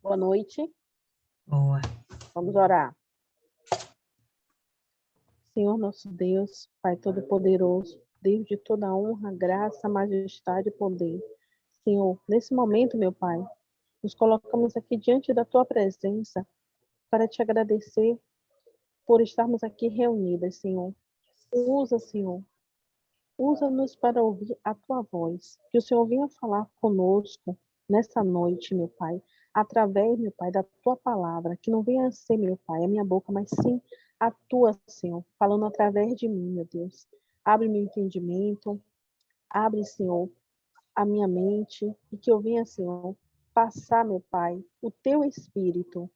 Boa noite. Boa. Vamos orar. Senhor nosso Deus, Pai Todo-Poderoso, Deus de toda honra, graça, majestade e poder. Senhor, nesse momento, meu Pai, nos colocamos aqui diante da Tua presença para te agradecer por estarmos aqui reunidas, Senhor. Usa, Senhor. Usa-nos para ouvir a Tua voz. Que o Senhor venha falar conosco nessa noite, meu Pai, através, meu Pai, da Tua palavra. Que não venha ser, meu Pai, a minha boca, mas sim a Tua, Senhor, falando através de mim, meu Deus. Abre meu entendimento, abre, Senhor, a minha mente, e que eu venha, Senhor, passar, meu Pai, o Teu Espírito.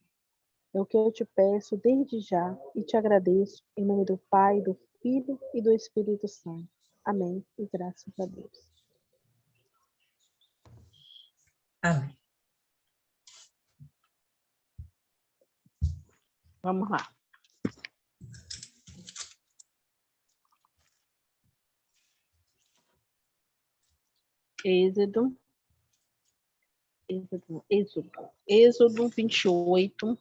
É o que eu te peço desde já e te agradeço em nome do Pai, do Filho e do Espírito Santo. Amém. E graças a Deus. Amém. Vamos lá. Êxodo 28.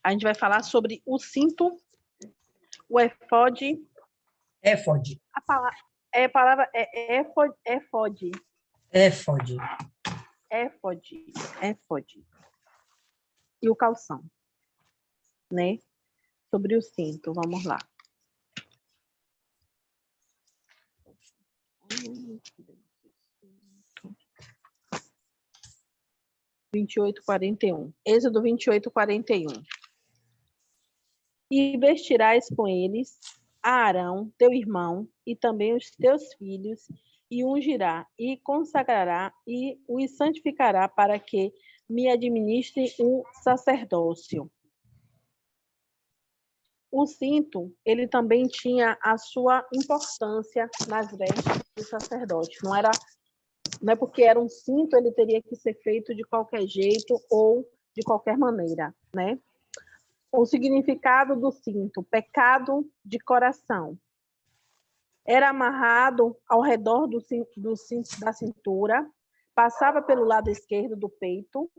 A gente vai falar sobre o cinto, o éfode. Éfode. A palavra é éfode. Éfode. Éfode. E o calção, né? Sobre o cinto, vamos lá. Êxodo 28:41. E vestirás com eles a Arão, teu irmão, e também os teus filhos, e ungirá, e consagrará, e os santificará para que me administre o sacerdócio. O cinto, ele também tinha a sua importância nas vestes do sacerdote. Não é porque era um cinto, ele teria que ser feito de qualquer jeito ou de qualquer maneira, né? O significado do cinto, pecado de coração. Era amarrado ao redor da cintura, passava pelo lado esquerdo do peito.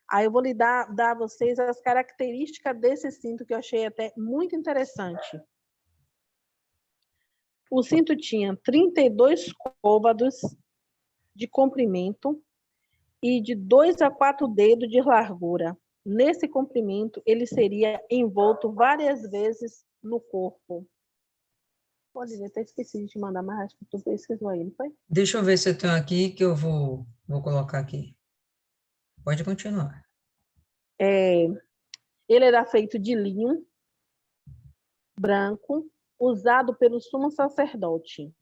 Aí eu vou lhe dar a vocês as características desse cinto, que eu achei até muito interessante. O cinto tinha 32 côvados de comprimento e de 2 a 4 dedos de largura. Nesse comprimento, ele seria envolto várias vezes no corpo. Pode até esqueci de te mandar, mas acho que tu pesquisou aí, não foi? Deixa eu ver se eu tenho aqui, que eu vou colocar aqui. Pode continuar. Ele era feito de linho branco, usado pelo sumo sacerdote.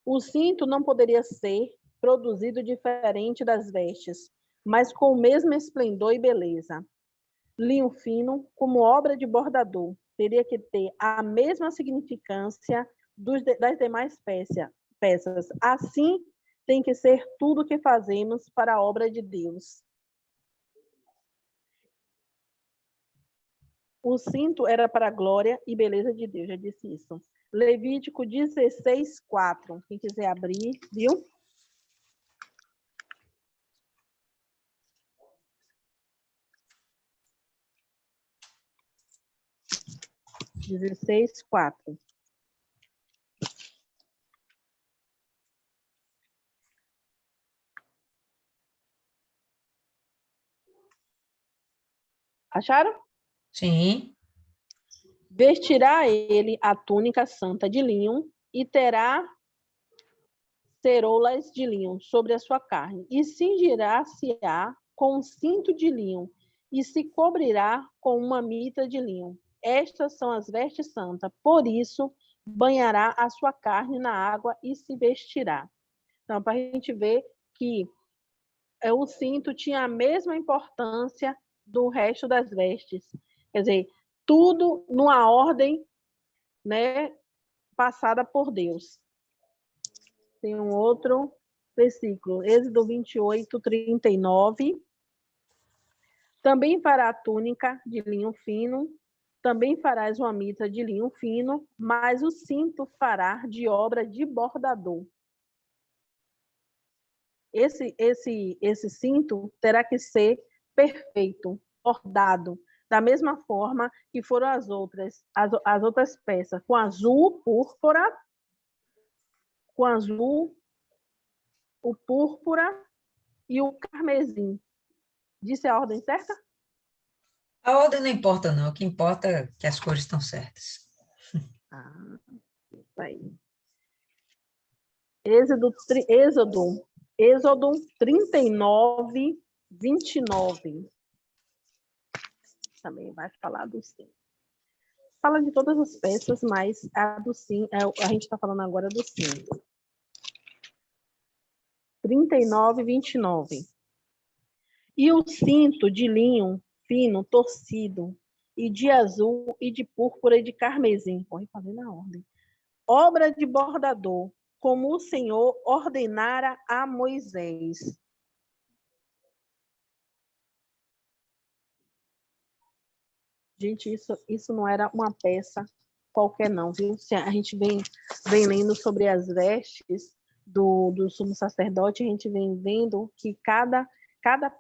O cinto não poderia ser produzido diferente das vestes, mas com o mesmo esplendor e beleza. Linho fino, como obra de bordador, teria que ter a mesma significância das demais peças. Assim, tem que ser tudo que fazemos para a obra de Deus. O cinto era para a glória e beleza de Deus, já disse isso. Levítico 16:4. Quem quiser abrir, viu? Dezesseis, 4. Acharam? Sim. Vestirá ele a túnica santa de linho e terá ceroulas de linho sobre a sua carne, e cingirá-se-á com um cinto de linho, e se cobrirá com uma mitra de linho. Estas são as vestes santas, por isso banhará a sua carne na água e se vestirá. Então, para a gente ver que o cinto tinha a mesma importância do resto das vestes. Quer dizer, tudo numa ordem, né, passada por Deus. Tem um outro versículo, Êxodo 28:39. Também fará a túnica de linho fino, também farás uma mitra de linho fino, mas o cinto fará de obra de bordador. esse cinto terá que ser perfeito, bordado, da mesma forma que foram as outras peças, com azul, púrpura, com azul, o púrpura e o carmesim. Disse a ordem certa? A ordem não importa, não. O que importa é que as cores estão certas. Ah, isso aí. Êxodo 39, 29. Também vai falar do sim. Fala de todas as peças, mas a do sim, a gente está falando agora do sim. 39, 29. E o cinto de linho fino, torcido, e de azul, e de púrpura, e de carmesim. Pode fazer na ordem. Obra de bordador, como o Senhor ordenara a Moisés. Gente, isso não era uma peça qualquer, não, viu? A gente vem lendo sobre as vestes do sumo sacerdote, a gente vem vendo que cada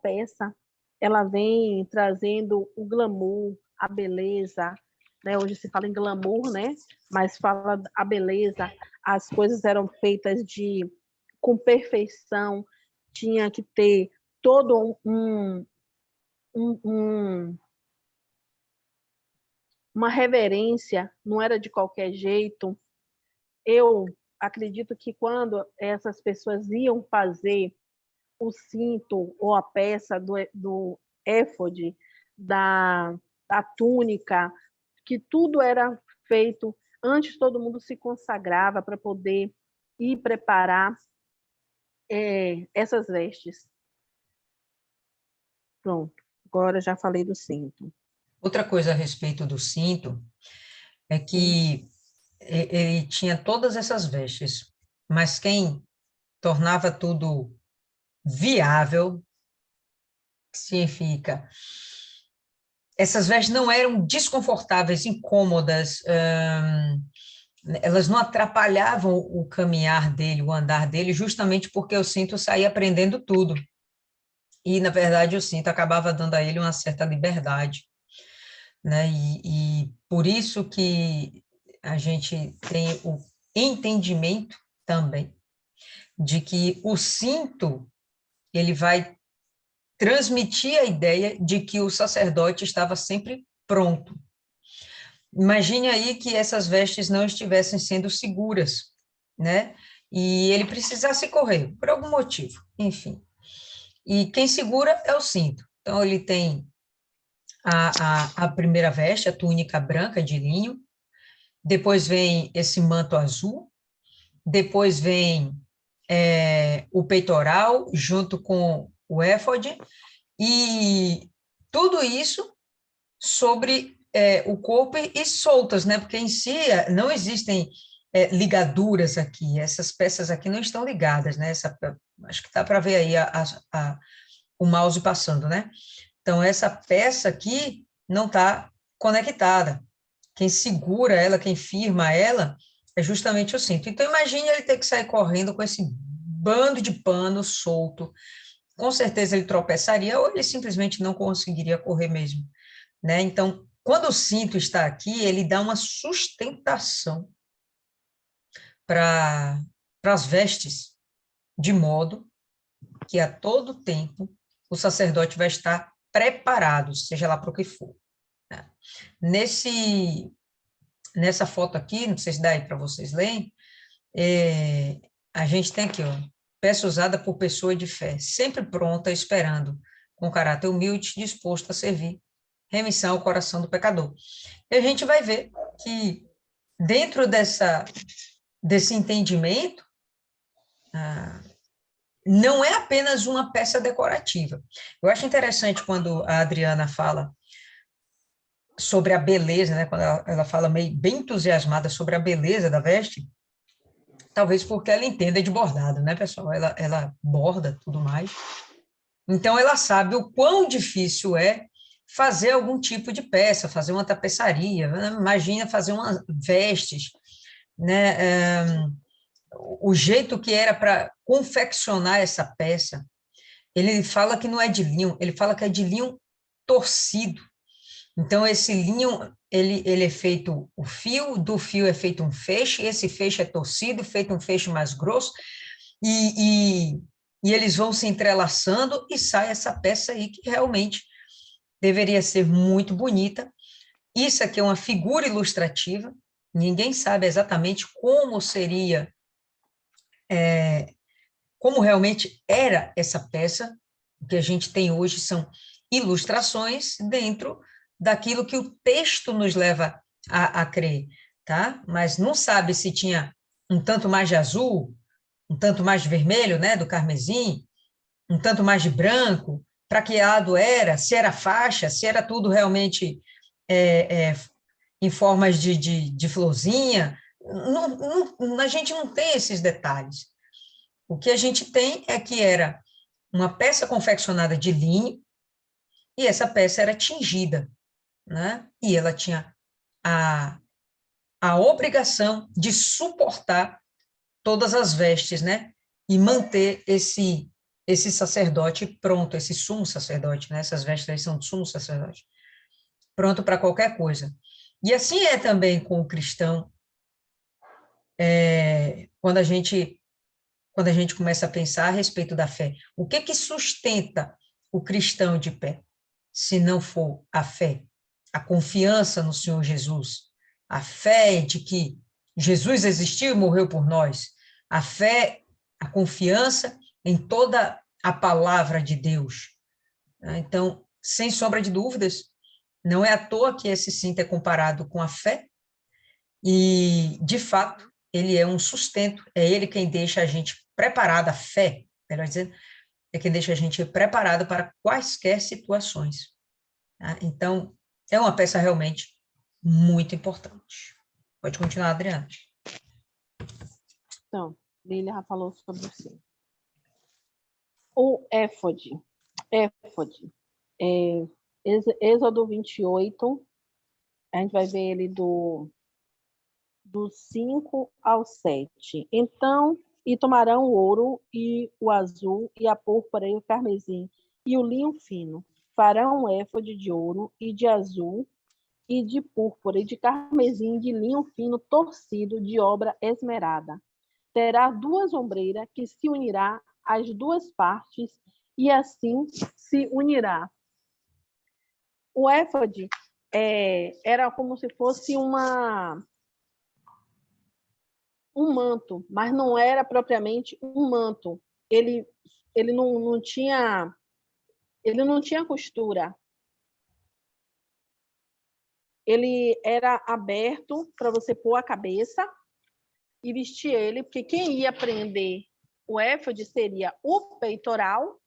peça ela vem trazendo o glamour, a beleza, né? Hoje se fala em glamour, né? Mas fala a beleza, as coisas eram feitas com perfeição, tinha que ter todo uma reverência, não era de qualquer jeito. Eu acredito que quando essas pessoas iam fazer o cinto ou a peça do éfode, da túnica, que tudo era feito antes, todo mundo se consagrava para poder ir preparar essas vestes. Pronto, agora já falei do cinto. Outra coisa a respeito do cinto é que ele tinha todas essas vestes, mas quem tornava tudo viável significa essas vestes não eram desconfortáveis, incômodas, elas não atrapalhavam o caminhar dele, o andar dele, justamente porque o cinto saía prendendo tudo. E, na verdade, o cinto acabava dando a ele uma certa liberdade, né? E por isso que a gente tem o entendimento também de que o cinto, ele vai transmitir a ideia de que o sacerdote estava sempre pronto. Imagine aí que essas vestes não estivessem sendo seguras, né? E ele precisasse correr, por algum motivo, enfim. E quem segura é o cinto. Então, ele tem a primeira veste, a túnica branca de linho, depois vem esse manto azul, depois vem o peitoral junto com o éfode, e tudo isso sobre o corpo e soltas, né? Porque em si não existem ligaduras aqui, essas peças aqui não estão ligadas, né? Acho que dá para ver aí o mouse passando, né? Então, essa peça aqui não está conectada. Quem segura ela, quem firma ela, é justamente o cinto. Então, imagine ele ter que sair correndo com esse bando de pano solto. Com certeza ele tropeçaria ou ele simplesmente não conseguiria correr mesmo, né? Então, quando o cinto está aqui, ele dá uma sustentação para as vestes, de modo que a todo tempo o sacerdote vai estar preparado, seja lá para o que for, né? Nessa foto aqui, não sei se dá aí para vocês lerem, a gente tem aqui, ó, peça usada por pessoa de fé, sempre pronta, esperando, com caráter humilde, disposto a servir, remissão ao coração do pecador. E a gente vai ver que dentro desse entendimento, não é apenas uma peça decorativa. Eu acho interessante quando a Adriana fala sobre a beleza, né? Quando ela fala meio bem entusiasmada sobre a beleza da veste, talvez porque ela entenda de bordado, né, pessoal? Ela borda tudo mais. Então, ela sabe o quão difícil é fazer algum tipo de peça, fazer uma tapeçaria, né? Imagina fazer umas vestes, né? o jeito que era para confeccionar essa peça, ele fala que não é de linho, ele fala que é de linho torcido. Então, esse linho, ele é feito, o fio, do fio é feito um feixe, esse feixe é torcido, feito um feixe mais grosso, e eles vão se entrelaçando e sai essa peça aí que realmente deveria ser muito bonita. Isso aqui é uma figura ilustrativa, ninguém sabe exatamente como seria, como realmente era essa peça. O que a gente tem hoje são ilustrações dentro daquilo que o texto nos leva a crer, tá? Mas não sabe se tinha um tanto mais de azul, um tanto mais de vermelho, né, do carmesim, um tanto mais de branco, para que lado era, se era faixa, se era tudo realmente em formas de florzinha. A gente não tem esses detalhes. O que a gente tem é que era uma peça confeccionada de linho, e essa peça era tingida, né? E ela tinha a, a obrigação de suportar todas as vestes, né? E manter esse sacerdote pronto, esse sumo sacerdote, né? Essas vestes aí são de sumo sacerdote, pronto para qualquer coisa. E assim é também com o cristão, quando a gente começa a pensar a respeito da fé. O que sustenta o cristão de pé, se não for a fé, a confiança no Senhor Jesus, a fé de que Jesus existiu e morreu por nós, a fé, a confiança em toda a palavra de Deus. Então, sem sombra de dúvidas, não é à toa que esse cinto é comparado com a fé, e, de fato, ele é um sustento, é ele quem deixa a gente preparada, a fé, melhor dizendo, é quem deixa a gente preparado para quaisquer situações. Tá? Então, é uma peça realmente muito importante. Pode continuar, Adriana. Então, Lília já falou sobre o sim. O éfode. Éfode. Êxodo 28, a gente vai ver ele do 5 ao 7. Então, e tomarão o ouro e o azul e a púrpura e o carmesim e o linho fino. Farão um éfode de ouro e de azul e de púrpura e de carmesim de linho fino torcido de obra esmerada. Terá 2 ombreiras que se unirá às 2 partes e assim se unirá. O éfode era como se fosse um manto, mas não era propriamente um manto. Ele não tinha costura. Ele era aberto para você pôr a cabeça e vestir ele, porque quem ia prender o éfode seria o peitoral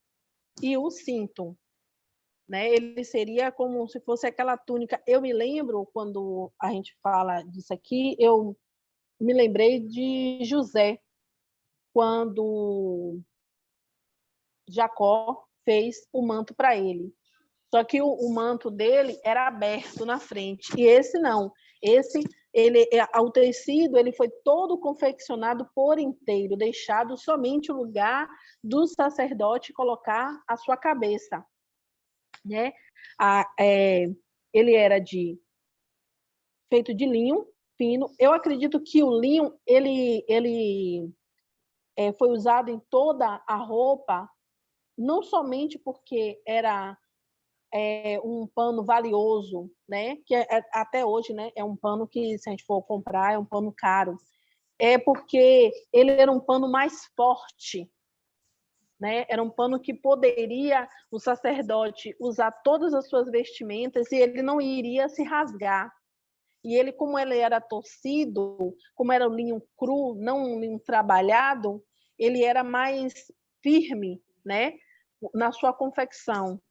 e o cinto, né? Ele seria como se fosse aquela túnica. Eu me lembro, quando a gente fala disso aqui, eu me lembrei de José, quando Jacó fez o manto para ele. Só que o manto dele era aberto na frente, e esse não. Esse, o tecido, ele foi todo confeccionado por inteiro, deixado somente o lugar do sacerdote colocar a sua cabeça, né? Ele era feito de linho fino. Eu acredito que o linho ele foi usado em toda a roupa, não somente porque era um pano valioso, né? Que até hoje, né, é um pano que, se a gente for comprar, é um pano caro. É porque ele era um pano mais forte, né? Era um pano que poderia o sacerdote usar todas as suas vestimentas e ele não iria se rasgar. E ele, como ele era torcido, como era um linho cru, não um linho trabalhado, ele era mais firme, né, na sua confecção.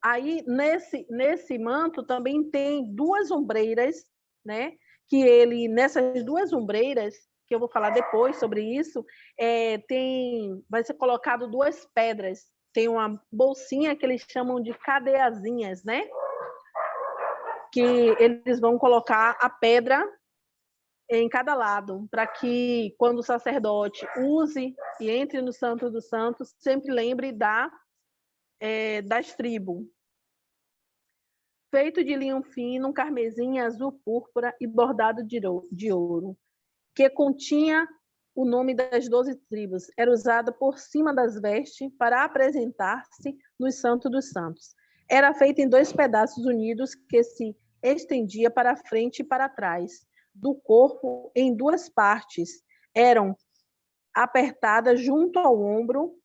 Aí, nesse manto, também tem 2 ombreiras, né? Que ele, nessas 2 ombreiras, que eu vou falar depois sobre isso, vai ser colocado 2 pedras. Tem uma bolsinha que eles chamam de cadeiazinhas, né? que eles vão colocar a pedra em cada lado, para que quando o sacerdote use e entre no Santo dos Santos, sempre lembre das tribos. Feito de linho fino, carmesim, azul, púrpura e bordado de ouro, que continha o nome das 12 tribos. Era usado por cima das vestes para apresentar-se no Santo dos Santos. Era feito em 2 pedaços unidos que se estendia para frente e para trás do corpo em 2 partes. Eram apertadas junto ao ombro,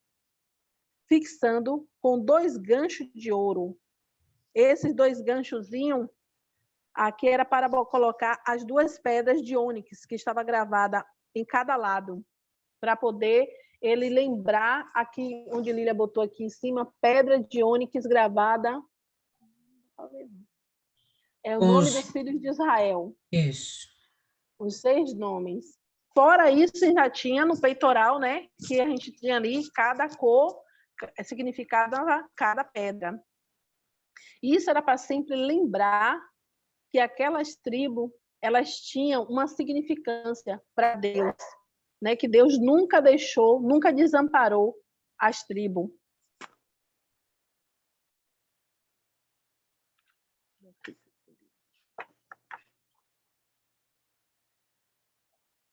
fixando com 2 ganchos de ouro. Esses 2 ganchozinhos aqui era para colocar as 2 pedras de ônix que estava gravada em cada lado, para poder ele lembrar aqui onde Lília botou aqui em cima, pedra de ônix gravada. É o nome dos filhos de Israel. Isso. Os 6 nomes. Fora isso, já tinha no peitoral, né? Que a gente tinha ali cada cor, significada cada pedra. Isso era para sempre lembrar que aquelas tribos, elas tinham uma significância para Deus, né? Que Deus nunca deixou, nunca desamparou as tribos.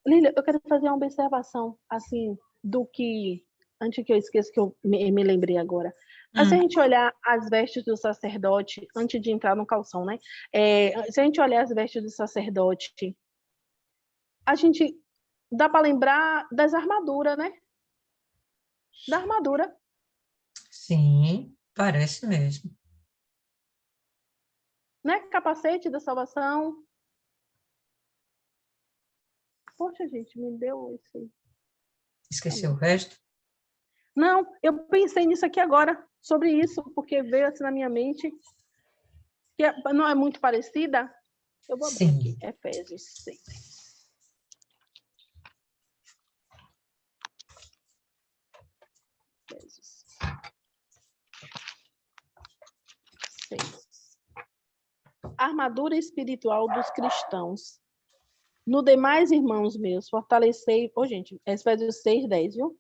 Lília, eu quero fazer uma observação, assim, do que, antes que eu esqueça, que eu me lembrei agora. Se a gente olhar as vestes do sacerdote, antes de entrar no calção, né? Se a gente olhar as vestes do sacerdote, a gente dá para lembrar das armaduras, né? Da armadura. Sim, parece mesmo. Né? Capacete da salvação. Poxa, gente, me deu esse... Esqueceu o resto? Não, eu pensei nisso aqui agora, sobre isso, porque veio assim na minha mente, que não é muito parecida. Eu vou abrir aqui, Efésios 6. Efésios 6. Armadura espiritual dos cristãos. No demais, irmãos meus, fortalecei... gente, Efésios 6, 10, viu?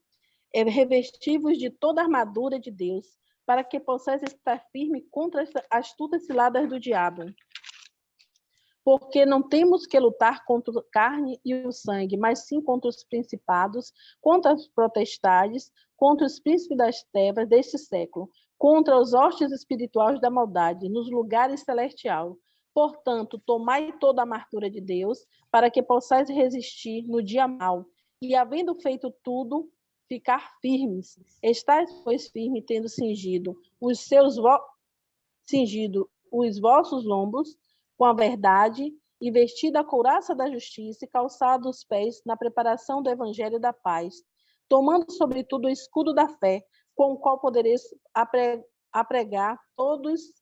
Revestivos de toda a armadura de Deus, para que possais estar firme contra as astutas ciladas do diabo. Porque não temos que lutar contra a carne e o sangue, mas sim contra os principados, contra as potestades, contra os príncipes das trevas deste século, contra os hostes espirituais da maldade, nos lugares celestiais. Portanto, tomai toda a armadura de Deus, para que possais resistir no dia mau, e havendo feito tudo, ficar firmes. Estais, pois, firmes, tendo cingido os vossos lombos com a verdade, e vestida a couraça da justiça, e calçado os pés na preparação do evangelho da paz, tomando sobretudo o escudo da fé, com o qual podereis apregar todos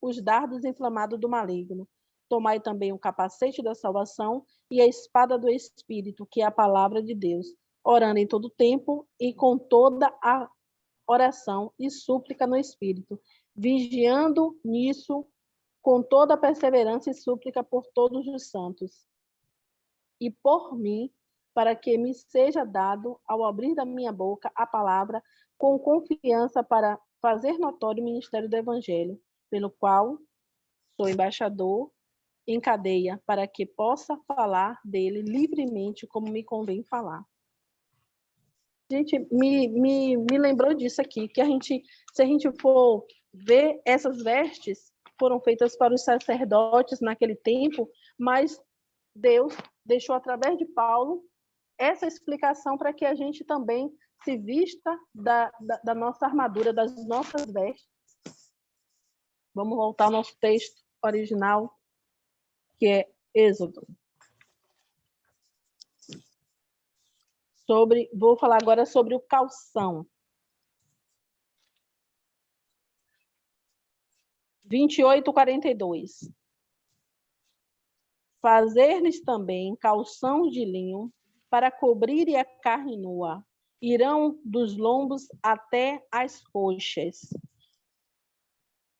os dardos inflamados do maligno. Tomai também o capacete da salvação e a espada do Espírito, que é a palavra de Deus, orando em todo tempo e com toda a oração e súplica no Espírito, vigiando nisso com toda a perseverança e súplica por todos os santos. E por mim, para que me seja dado, ao abrir da minha boca, a palavra, com confiança para fazer notório o ministério do Evangelho, pelo qual sou embaixador em cadeia, para que possa falar dele livremente, como me convém falar. Gente, me lembrou disso aqui, que se a gente for ver, essas vestes foram feitas para os sacerdotes naquele tempo, mas Deus deixou através de Paulo essa explicação para que a gente também se vista da nossa armadura, das nossas vestes. Vamos voltar ao nosso texto original, que é Êxodo. Vou falar agora sobre o calção. 28:42. Fazer-lhes também calções de linho para cobrirem a carne nua. Irão dos lombos até as coxas.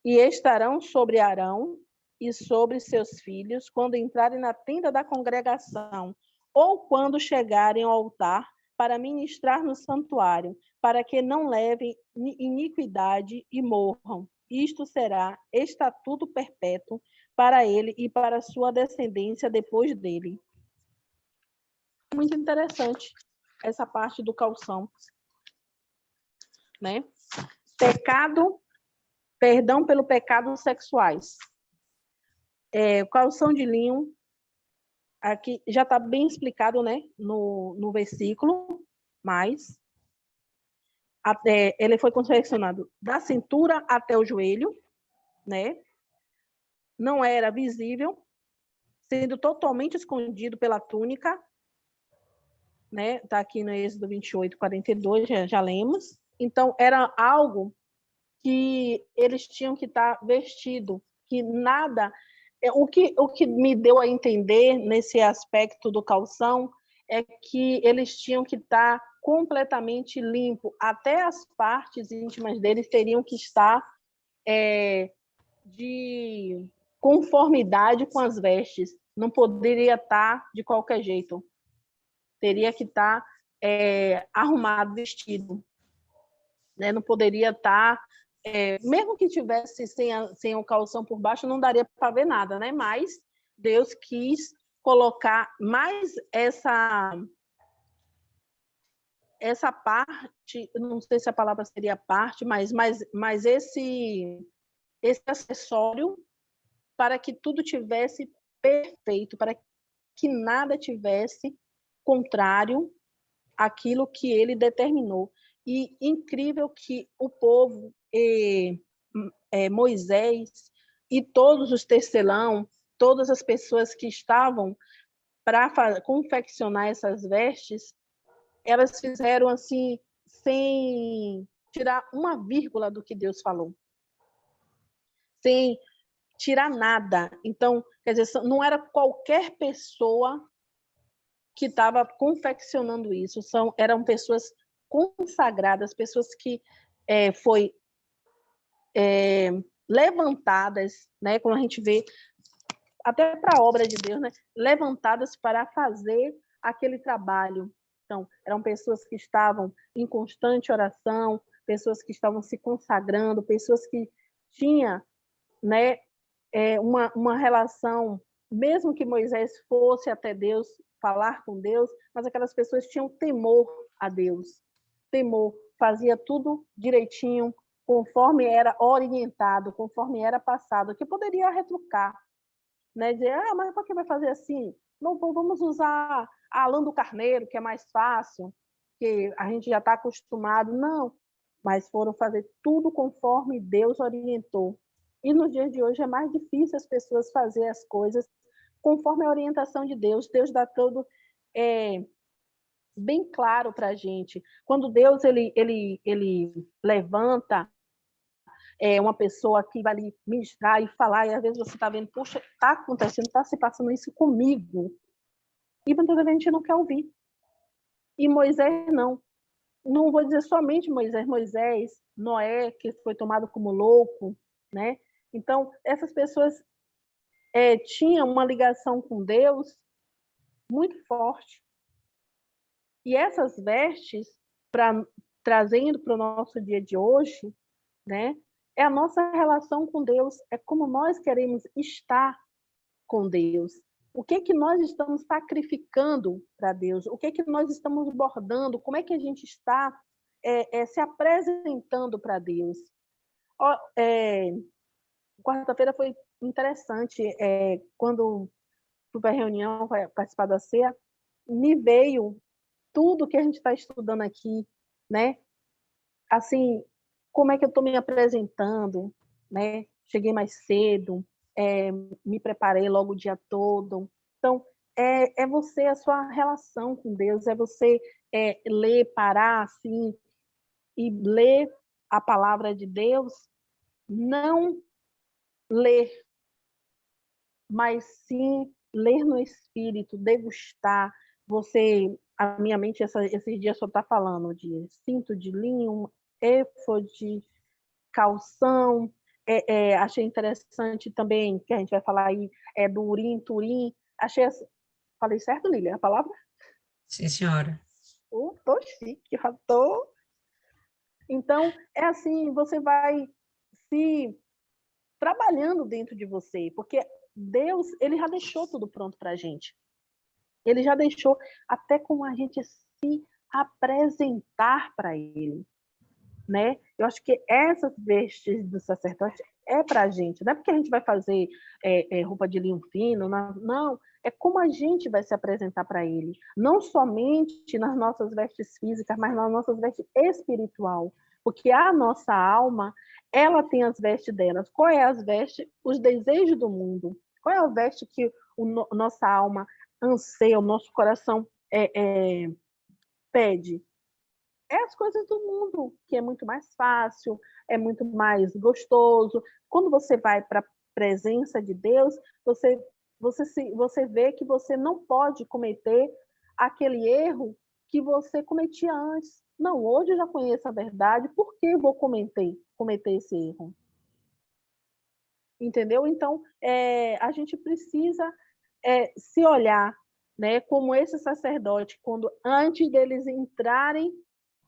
E estarão sobre Arão e sobre seus filhos, quando entrarem na tenda da congregação, ou quando chegarem ao altar para ministrar no santuário, para que não levem iniquidade e morram. Isto será estatuto perpétuo para ele e para sua descendência depois dele. Muito interessante essa parte do calção, né? Perdão pelo pecado sexuais. O calção de linho, aqui já está bem explicado, né, no versículo, mas ele foi confeccionado da cintura até o joelho, né? Não era visível, sendo totalmente escondido pela túnica, né? Está aqui no Êxodo 28, 42, já lemos. Então, era algo que eles tinham que estar vestido, que nada... O que me deu a entender nesse aspecto do calção é que eles tinham que estar completamente limpo, até as partes íntimas deles teriam que estar de conformidade com as vestes, não poderia estar de qualquer jeito, teria que estar arrumado, vestido, né? Não poderia estar, mesmo que tivesse sem o calção por baixo, não daria para ver nada, né? Mas Deus quis colocar mais essa parte, não sei se a palavra seria parte, mas esse acessório para que tudo tivesse perfeito, para que nada tivesse contrário àquilo que ele determinou. E incrível que o povo, Moisés e todos os tecelão, todas as pessoas que estavam para confeccionar essas vestes, elas fizeram assim, sem tirar uma vírgula do que Deus falou, sem tirar nada. Então, quer dizer, não era qualquer pessoa que estava confeccionando isso, eram pessoas consagradas, pessoas que foi levantadas, né, como a gente vê, até para a obra de Deus, né, levantadas para fazer aquele trabalho. Então, eram pessoas que estavam em constante oração, pessoas que estavam se consagrando, pessoas que tinham, né, uma relação, mesmo que Moisés fosse até Deus, falar com Deus, mas aquelas pessoas tinham temor a Deus, temor, fazia tudo direitinho, conforme era orientado, conforme era passado, que poderia retrucar, né? Dizer, mas por que vai fazer assim? Não, vamos usar a lã do carneiro, que é mais fácil, que a gente já está acostumado. Não, mas foram fazer tudo conforme Deus orientou. E nos dias de hoje é mais difícil as pessoas fazerem as coisas conforme a orientação de Deus. Deus dá tudo bem claro para a gente. Quando Deus ele levanta uma pessoa que vai lhe ministrar e falar, e às vezes você está vendo, puxa, está acontecendo, está se passando isso comigo. E muitas vezes a gente não quer ouvir. E Moisés não vou dizer somente Moisés, Noé, que foi tomado como louco, né? Então, essas pessoas tinham uma ligação com Deus muito forte. E essas vestes, trazendo para o nosso dia de hoje, né? É a nossa relação com Deus, é como nós queremos estar com Deus. O que nós estamos sacrificando para Deus? O que nós estamos bordando? Como é que a gente está se apresentando para Deus? Quarta-feira foi interessante. Quando fui para a reunião, para participar da ceia, me veio tudo que a gente está estudando aqui, né? Assim, como é que eu estou me apresentando, né? Cheguei mais cedo, me preparei logo o dia todo. Então, é você, a sua relação com Deus, é você ler, parar assim, e ler a palavra de Deus, não ler, mas sim ler no Espírito, degustar. A minha mente esses dias só está falando de cinto de linho, éfode, calção, achei interessante também, que a gente vai falar aí, do Urim, Turim. Falei certo, Lília, a palavra? Sim, senhora. Tô chique, já tô. Então, é assim, você vai se trabalhando dentro de você, porque Deus, ele já deixou tudo pronto para a gente. Ele já deixou até como a gente se apresentar para ele, né? Eu acho que essas vestes do sacerdote é para a gente, não é porque a gente vai fazer roupa de linho fino, não, é como a gente vai se apresentar para ele, não somente nas nossas vestes físicas, mas nas nossas vestes espiritual, porque a nossa alma, ela tem as vestes delas. Qual é as vestes? Os desejos do mundo. Qual é a veste que nossa alma anseia, o nosso coração pede? É as coisas do mundo, que é muito mais fácil, é muito mais gostoso. Quando você vai para a presença de Deus, você vê que você não pode cometer aquele erro que você cometia antes. Não, hoje eu já conheço a verdade, por que vou cometer esse erro? Entendeu? Então, a gente precisa se olhar, né, como esse sacerdote, quando antes deles entrarem,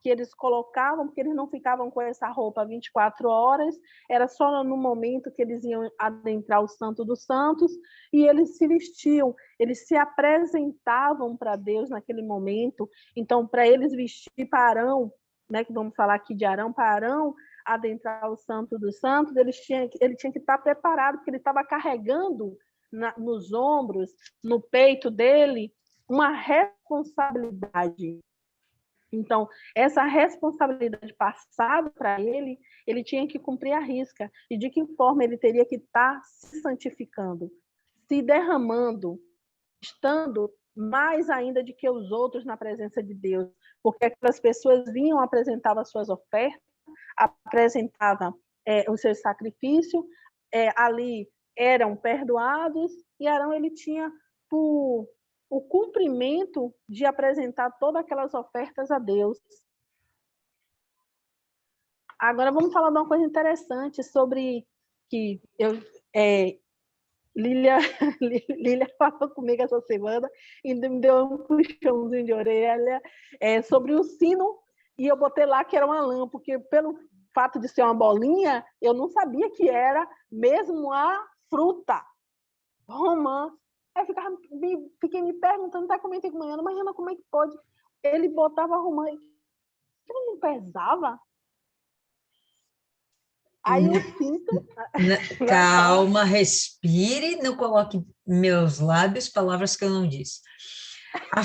que eles colocavam, porque eles não ficavam com essa roupa 24 horas, era só no momento que eles iam adentrar o Santo dos Santos, e eles se vestiam, eles se apresentavam para Deus naquele momento. Então, para eles vestir para Arão, né, que vamos falar aqui de Arão, para Arão adentrar o Santo dos Santos, ele tinha que estar preparado, porque ele estava carregando nos ombros, no peito dele, uma responsabilidade. Então, essa responsabilidade passada para ele, ele tinha que cumprir a risca. E de que forma ele teria que estar se santificando, se derramando, estando mais ainda do que os outros na presença de Deus. Porque aquelas pessoas vinham, apresentavam as suas ofertas, apresentavam o seu sacrifício, ali eram perdoados, e Arão ele tinha o cumprimento de apresentar todas aquelas ofertas a Deus. Agora vamos falar de uma coisa interessante sobre que Lília, Lília falou comigo essa semana e me deu um puxãozinho de orelha sobre o sino, e eu botei lá que era uma lã, porque pelo fato de ser uma bolinha, eu não sabia que era mesmo a fruta romã. Aí fiquei me perguntando, até comentei com a Mariana, Mariana, como é que pode? Ele botava romã, ele não pesava? Aí eu sinto... Calma, respire, não coloque em meus lábios palavras que eu não disse. A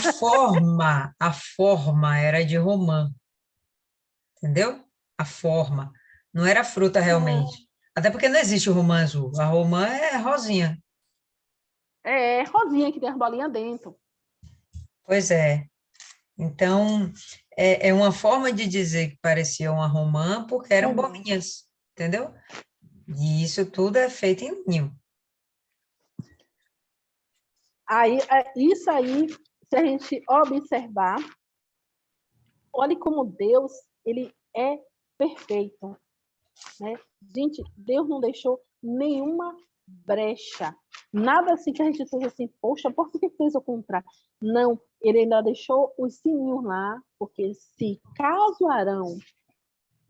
forma era de romã, entendeu? A forma, não era fruta realmente. Até porque não existe romã azul, a romã é rosinha. Rosinha, que tem as bolinhas dentro. Pois é. Então, é uma forma de dizer que parecia uma romã porque eram bolinhas, entendeu? E isso tudo é feito em linho. Aí, isso aí, se a gente observar, olhe como Deus, ele é perfeito, né? Gente, Deus não deixou nenhuma brecha. Nada assim que a gente diz assim, poxa, por que fez o contrário? Não, ele ainda deixou os sininhos lá, porque se caso Arão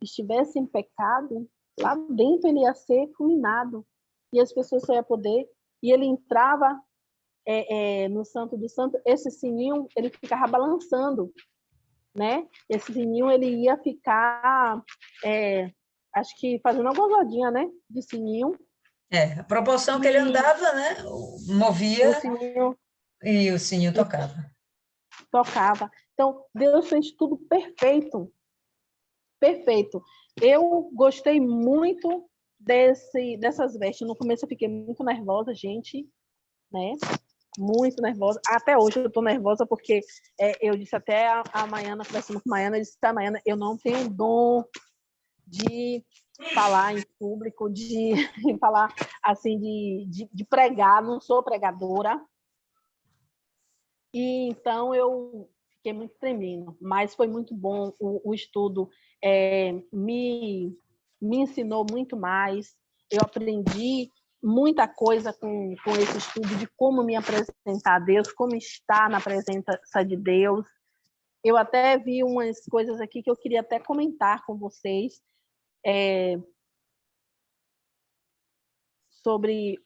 estivesse em pecado, lá dentro ele ia ser fulminado. E as pessoas só iam poder... E ele entrava no Santo do Santo, esse sininho, ele ficava balançando, né? Esse sininho, ele ia ficar, acho que fazendo uma gozadinha, né? De sininho. A proporção que ele E andava, né? o Movia sininho e o sininho tocava. tocava. Então, Deus fez tudo perfeito. Perfeito. Eu gostei muito dessas vestes. No começo eu fiquei muito nervosa, gente, né? Muito nervosa. Até hoje eu estou nervosa porque eu disse até a Maiana, conversando com a Maiana, eu disse a Maiana, eu não tenho dom de falar em público, de falar assim, de pregar, não sou pregadora. E então eu fiquei muito tremendo, mas foi muito bom o estudo, me ensinou muito mais. Eu aprendi muita coisa com esse estudo de como me apresentar a Deus, como estar na presença de Deus. Eu até vi umas coisas aqui que eu queria até comentar com vocês, sobre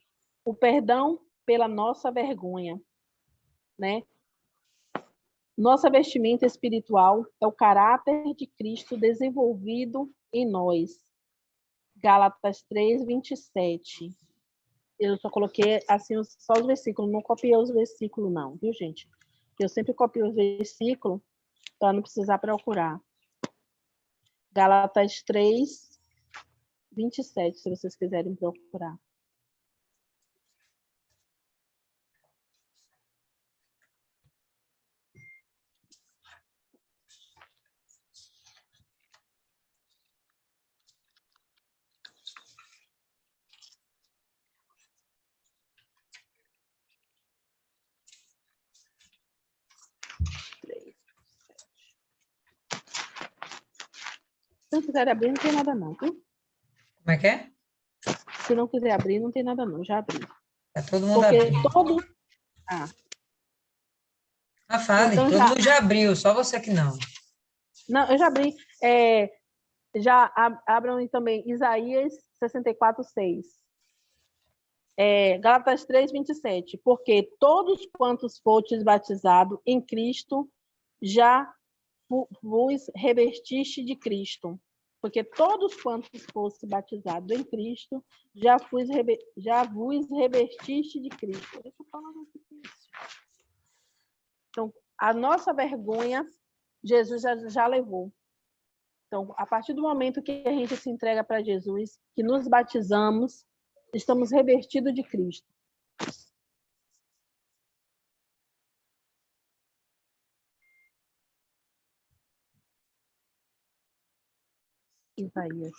o perdão pela nossa vergonha, né? Nossa vestimenta espiritual é o caráter de Cristo desenvolvido em nós. Gálatas 3, 27. Eu só coloquei assim só os versículos, não copiei os versículos não, viu, gente? Eu sempre copio os versículos para não precisar procurar. Gálatas 3, 27, se vocês quiserem procurar. Se não quiser abrir, não tem nada não, viu? Como é que é? Se não quiser abrir, não tem nada não, já abri. Tá todo mundo Porque abrindo. todo... Fale, então, todo mundo já abriu, só você que não. Não, eu já abri. Já abram também Isaías 64, 6. Gálatas 3, 27. Porque todos quantos fostes batizados em Cristo, já vos revestiste de Cristo. Porque todos quantos foste batizados em Cristo, já vos revestiste de Cristo. Deixa eu falar mais difícil. Então, a nossa vergonha, Jesus já levou. Então, a partir do momento que a gente se entrega para Jesus, que nos batizamos, estamos revestidos de Cristo. Isaías.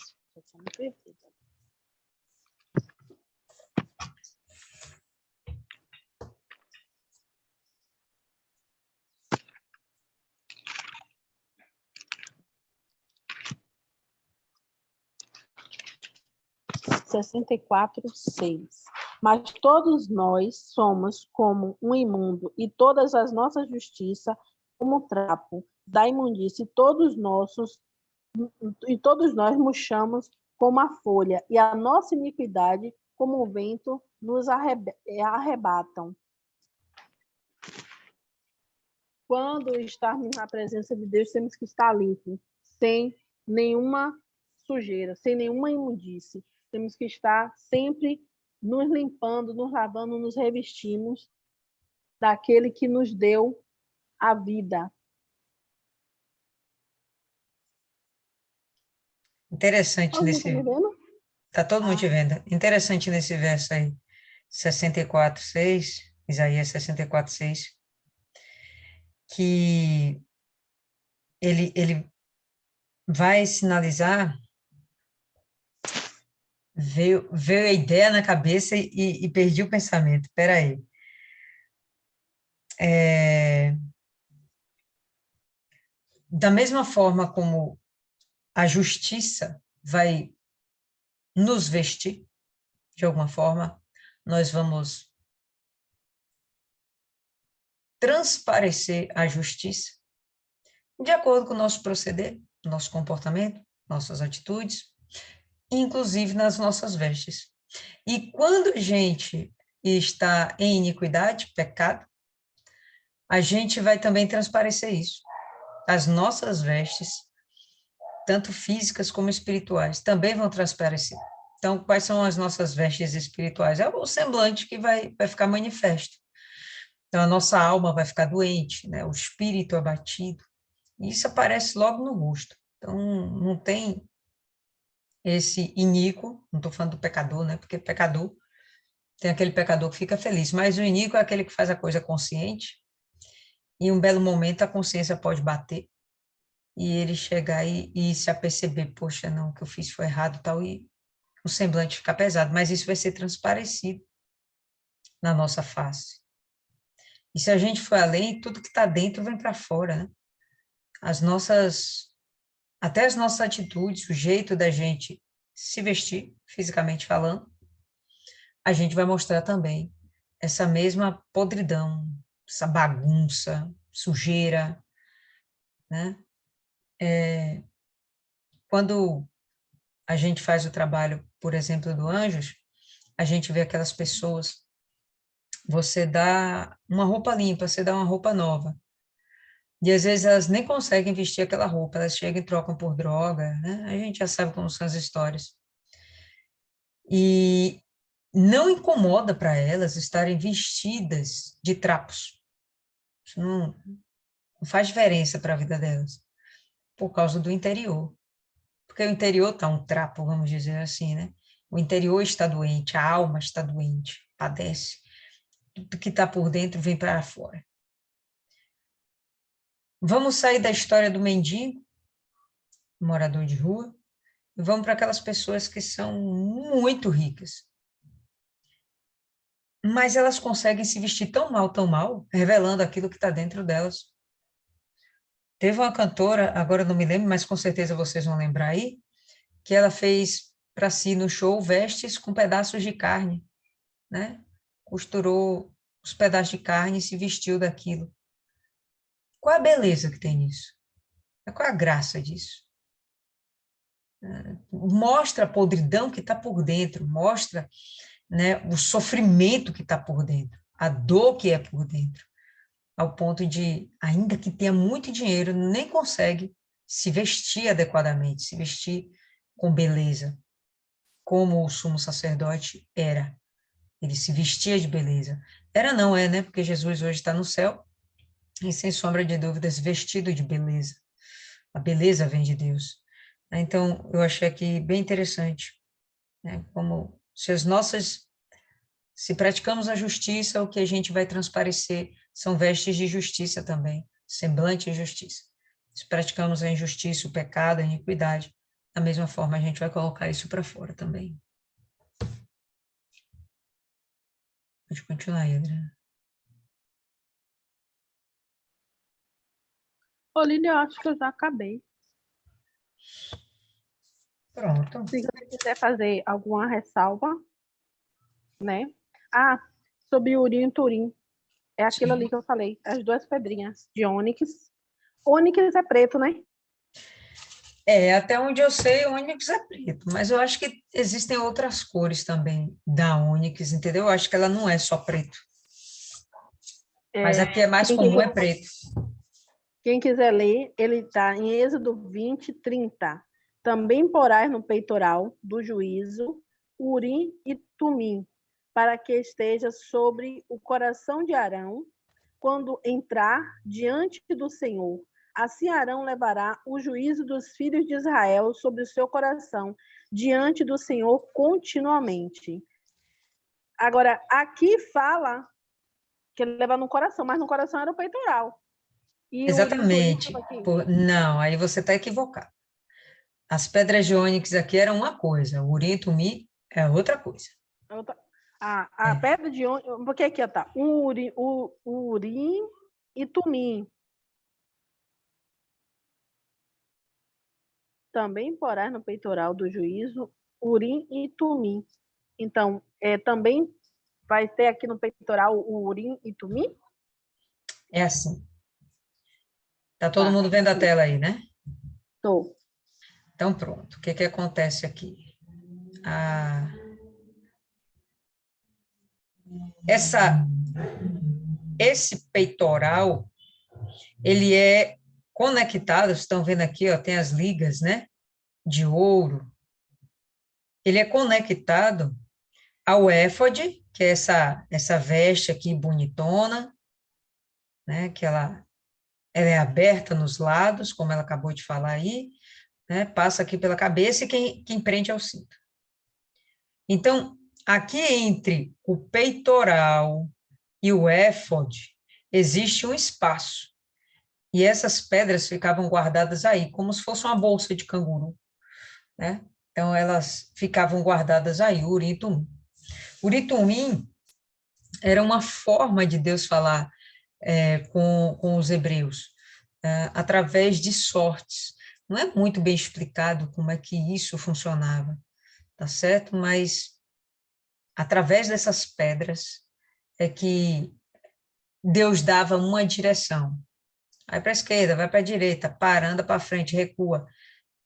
64, 6. Mas todos nós somos como um imundo, e todas as nossas justiças como trapo da imundície, e todos nós murchamos como a folha, e a nossa iniquidade como o vento nos arrebatam. Quando estarmos na presença de Deus, temos que estar limpos, sem nenhuma sujeira, sem nenhuma imundície. Temos que estar sempre nos limpando, nos lavando, nos revestindo daquele que nos deu a vida. Interessante Todo mundo nesse... tá me vendo? Tá todo mundo te vendo. Interessante nesse verso aí, 64, 6, Isaías 64, 6, que ele vai sinalizar, veio a ideia na cabeça e perdi o pensamento. Espera aí. Da mesma forma como a justiça vai nos vestir, de alguma forma, nós vamos transparecer a justiça de acordo com o nosso proceder, nosso comportamento, nossas atitudes, inclusive nas nossas vestes. E quando a gente está em iniquidade, pecado, a gente vai também transparecer isso. As nossas vestes, tanto físicas como espirituais, também vão transparecer. Então, quais são as nossas vestes espirituais? É o semblante que vai ficar manifesto. Então, a nossa alma vai ficar doente, né? O espírito abatido. E isso aparece logo no rosto. Então, não tem esse iníquo, não estou falando do pecador, né? Porque pecador, tem aquele pecador que fica feliz, mas o iníquo é aquele que faz a coisa consciente, e em um belo momento a consciência pode bater, e ele chegar e se aperceber, poxa, não, o que eu fiz foi errado, tal, e o semblante fica pesado, mas isso vai ser transparecido na nossa face. E se a gente for além, tudo que está dentro vem para fora, né? Até as nossas atitudes, o jeito da gente se vestir, fisicamente falando, a gente vai mostrar também essa mesma podridão, essa bagunça, sujeira, né? Quando a gente faz o trabalho, por exemplo, do Anjos, a gente vê aquelas pessoas, você dá uma roupa limpa, você dá uma roupa nova, e às vezes elas nem conseguem vestir aquela roupa, elas chegam e trocam por droga, né? A gente já sabe como são as histórias. E não incomoda para elas estarem vestidas de trapos. Isso não faz diferença para a vida delas, por causa do interior. Porque o interior está um trapo, vamos dizer assim, né? O interior está doente, a alma está doente, padece. Tudo que está por dentro vem para fora. Vamos sair da história do mendigo, morador de rua, e vamos para aquelas pessoas que são muito ricas. Mas elas conseguem se vestir tão mal, revelando aquilo que está dentro delas. Teve uma cantora, agora não me lembro, mas com certeza vocês vão lembrar aí, que ela fez para si no show vestes com pedaços de carne, né? Costurou os pedaços de carne e se vestiu daquilo. Qual a beleza que tem nisso? Qual a graça disso? Mostra a podridão que está por dentro, mostra, né, o sofrimento que está por dentro, a dor que é por dentro, ao ponto de, ainda que tenha muito dinheiro, nem consegue se vestir adequadamente, se vestir com beleza, como o sumo sacerdote era. Ele se vestia de beleza. Era não é, né? Porque Jesus hoje está no céu e, sem sombra de dúvidas, vestido de beleza. A beleza vem de Deus. Então, eu achei aqui bem interessante, né? Como se praticamos a justiça, o que a gente vai transparecer são vestes de justiça também, semblante de justiça. Se praticamos a injustiça, o pecado, a iniquidade, da mesma forma a gente vai colocar isso para fora também. Pode continuar aí, Adriana. Ô, Lília, eu acho que eu já acabei. Pronto. Se você quiser fazer alguma ressalva, né? Ah, sobre Urim e Turim. É aquilo Sim. ali que eu falei, as duas pedrinhas de ônix. Ônix é preto, né? Até onde eu sei, o ônix é preto, mas eu acho que existem outras cores também da ônix, entendeu? Eu acho que ela não é só preto. Mas aqui é mais comum, é preto. Quem quiser ler, ele está em Êxodo 20, 30. Também porás no peitoral do juízo Urim e Tumim, para que esteja sobre o coração de Arão, quando entrar diante do Senhor. Assim Arão levará o juízo dos filhos de Israel sobre o seu coração, diante do Senhor continuamente. Agora, aqui fala que ele leva no coração, mas no coração era o peitoral. E o Urim e Turim Exatamente. estava aqui. Não, aí você está equivocado. As pedras de ônix aqui eram uma coisa, o urim e tumim é outra coisa. A pedra de ônix, porque aqui está o Urim e Tumim. Também porás no peitoral do juízo Urim e Tumim. Então, também vai ter aqui no peitoral o Urim e Tumim? É assim. Tá todo mundo vendo a tela aí, né? Estou. Então, pronto. O que que acontece aqui? Esse peitoral, ele é conectado, vocês estão vendo aqui, ó, tem as ligas, né? De ouro. Ele é conectado ao éfode, que é essa veste aqui bonitona, né? Que ela é aberta nos lados, como ela acabou de falar aí, né? Passa aqui pela cabeça e quem prende é o cinto. Então, aqui entre o peitoral e o éfode, existe um espaço. E essas pedras ficavam guardadas aí, como se fosse uma bolsa de canguru, né? Então, elas ficavam guardadas aí, Urim e Tumim. Urim e Tumim era uma forma de Deus falar com os hebreus, através de sortes. Não é muito bem explicado como é que isso funcionava, tá certo? Mas através dessas pedras é que Deus dava uma direção. Vai para a esquerda, vai para a direita, para, anda para frente, recua.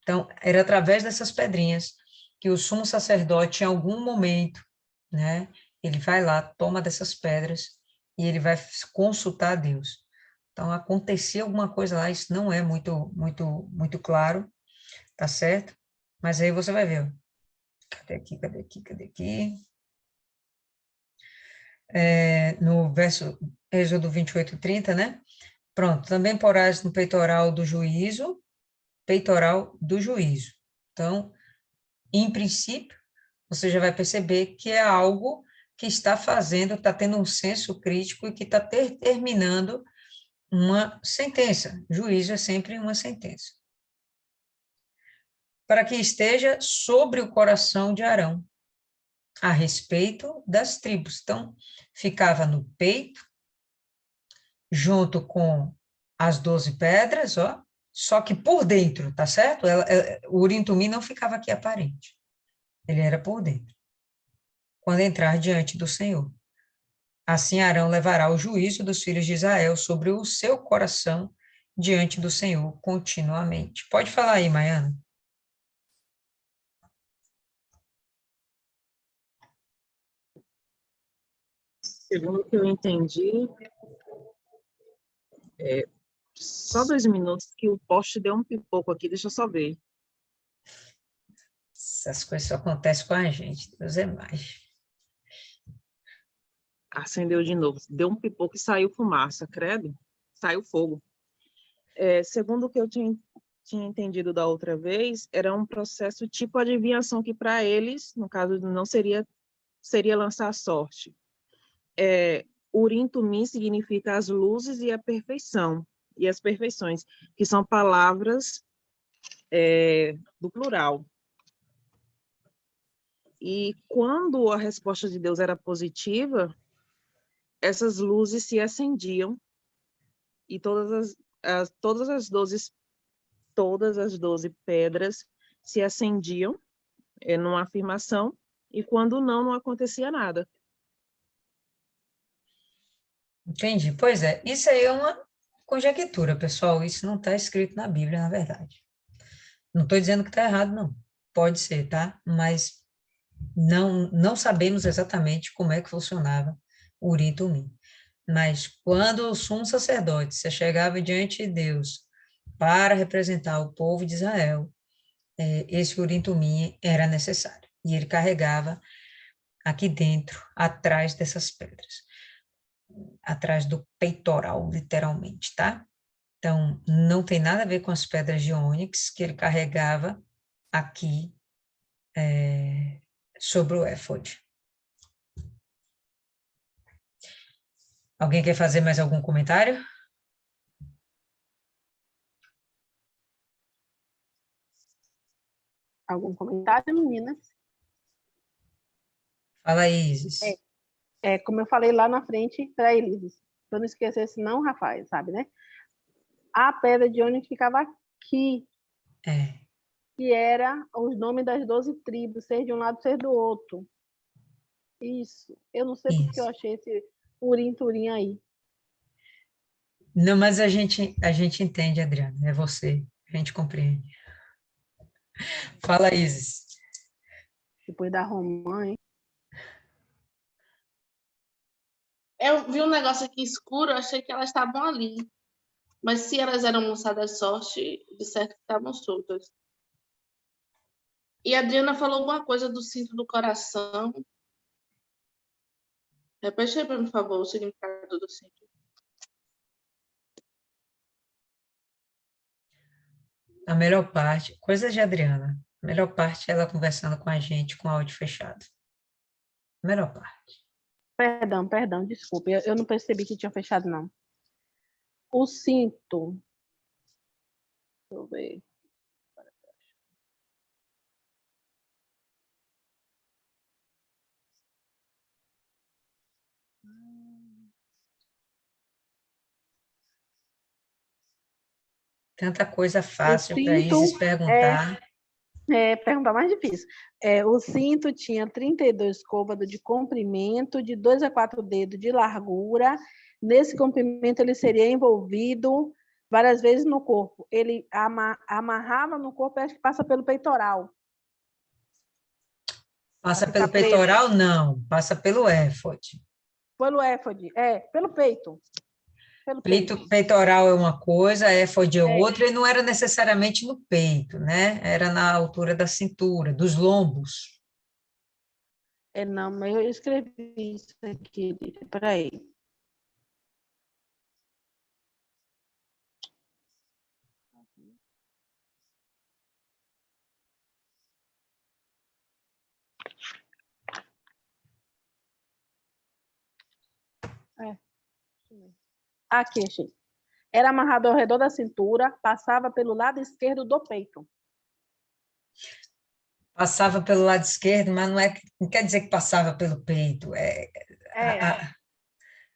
Então, era através dessas pedrinhas que o sumo sacerdote, em algum momento, né, ele vai lá, toma dessas pedras e ele vai consultar a Deus. Então, acontecia alguma coisa lá, isso não é muito claro, tá certo? Mas aí você vai ver, ó. Cadê aqui, cadê aqui, cadê aqui? No verso Êxodo 28:30, né? Pronto, também porás no peitoral do juízo. Então, em princípio, você já vai perceber que é algo que está fazendo, está tendo um senso crítico e que está terminando uma sentença. Juízo é sempre uma sentença. Para que esteja sobre o coração de Arão, a respeito das tribos. Então, ficava no peito, junto com as 12 pedras, ó, só que por dentro, tá certo? O Urim-Tumim não ficava aqui aparente, ele era por dentro, quando entrar diante do Senhor. Assim Arão levará o juízo dos filhos de Israel sobre o seu coração diante do Senhor continuamente. Pode falar aí, Maiana. Segundo o que eu entendi, só 2 minutos que o poste deu um pipoco aqui, deixa eu só ver. Essas coisas só acontecem com a gente, Deus é mais. Acendeu de novo, deu um pipoco e saiu fumaça, credo, saiu fogo. Segundo o que eu tinha entendido da outra vez, era um processo tipo adivinhação que para eles, no caso, não seria lançar sorte. Urim Tumim significa as luzes e a perfeição, e as perfeições, que são palavras do plural. E quando a resposta de Deus era positiva, essas luzes se acendiam e todas as 12 pedras se acendiam numa afirmação, e quando não, não acontecia nada. Entendi. Pois é, isso aí é uma conjectura, pessoal. Isso não está escrito na Bíblia, na verdade. Não estou dizendo que está errado, não. Pode ser, tá? Mas não sabemos exatamente como é que funcionava o Urim e Tumim. Mas quando o sumo sacerdote se chegava diante de Deus para representar o povo de Israel, esse Urim e Tumim era necessário. E ele carregava aqui dentro, atrás dessas pedras, atrás do peitoral, literalmente, tá? Então, não tem nada a ver com as pedras de ônix que ele carregava aqui sobre o éfode. Alguém quer fazer mais algum comentário? Algum comentário, meninas? Fala aí, Isis. Como eu falei lá na frente para eles, para não esquecer, senão, Rafael, sabe, né? A pedra de ônix ficava aqui, É, que era os nomes das 12 tribos, ser de um lado, ser do outro. Isso. Eu não sei porque eu isso. achei esse urim-turim aí. Não, mas a gente entende, Adriana, é você, a gente compreende. Fala, Isis. Depois da romã, hein? Eu vi um negócio aqui escuro, eu achei que elas estavam ali. Mas se elas eram lançadas sorte, de certo que estavam soltas. E a Adriana falou alguma coisa do cinto do coração. Repete aí, por favor, o significado do cinto. A melhor parte, coisa de Adriana, a melhor parte é ela conversando com a gente com o áudio fechado. A melhor parte. Perdão, desculpe. Eu não percebi que tinha fechado, não. O cinto. Deixa eu ver. Tanta coisa O fácil para cinto Isis é perguntar. Pergunta mais difícil. O cinto tinha 32 côvados de comprimento, de 2 a 4 dedos de largura. Nesse comprimento, ele seria envolvido várias vezes no corpo. Ele amarrava no corpo, acho que passa pelo peitoral. Passa pelo peitoral? Não, passa pelo éfode. Pelo éfode, pelo peito. Pelo peito. Peitoral é uma coisa, éfode é outra, e não era necessariamente no peito, né? Era na altura da cintura, dos lombos. Não, mas eu escrevi isso aqui, peraí. Aqui, achei. Era amarrado ao redor da cintura, passava pelo lado esquerdo do peito. Passava pelo lado esquerdo, mas não quer dizer que passava pelo peito.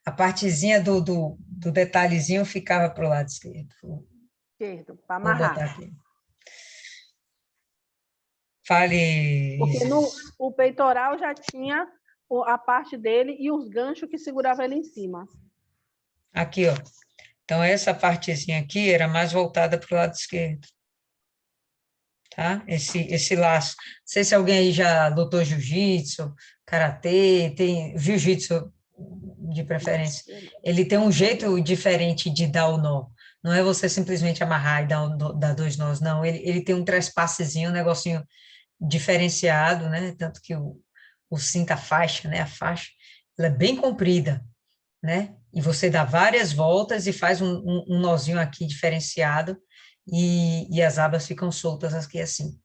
A partezinha do detalhezinho ficava para o lado esquerdo. Esquerdo, para Vou botar amarrar. aqui. Fale. Porque o peitoral já tinha a parte dele e os ganchos que seguravam ele em cima. Aqui, ó. Então, essa partezinha aqui era mais voltada para o lado esquerdo. Tá? Esse laço. Não sei se alguém aí já lutou jiu-jitsu, karatê, tem jiu-jitsu de preferência. Ele tem um jeito diferente de dar o nó. Não é você simplesmente amarrar e dar 2 nós, não. Ele tem um trespassezinho, um negocinho diferenciado, né? Tanto que o cinto, a faixa, né? A faixa, ela é bem comprida, né? E você dá várias voltas e faz um nozinho aqui diferenciado e as abas ficam soltas aqui assim.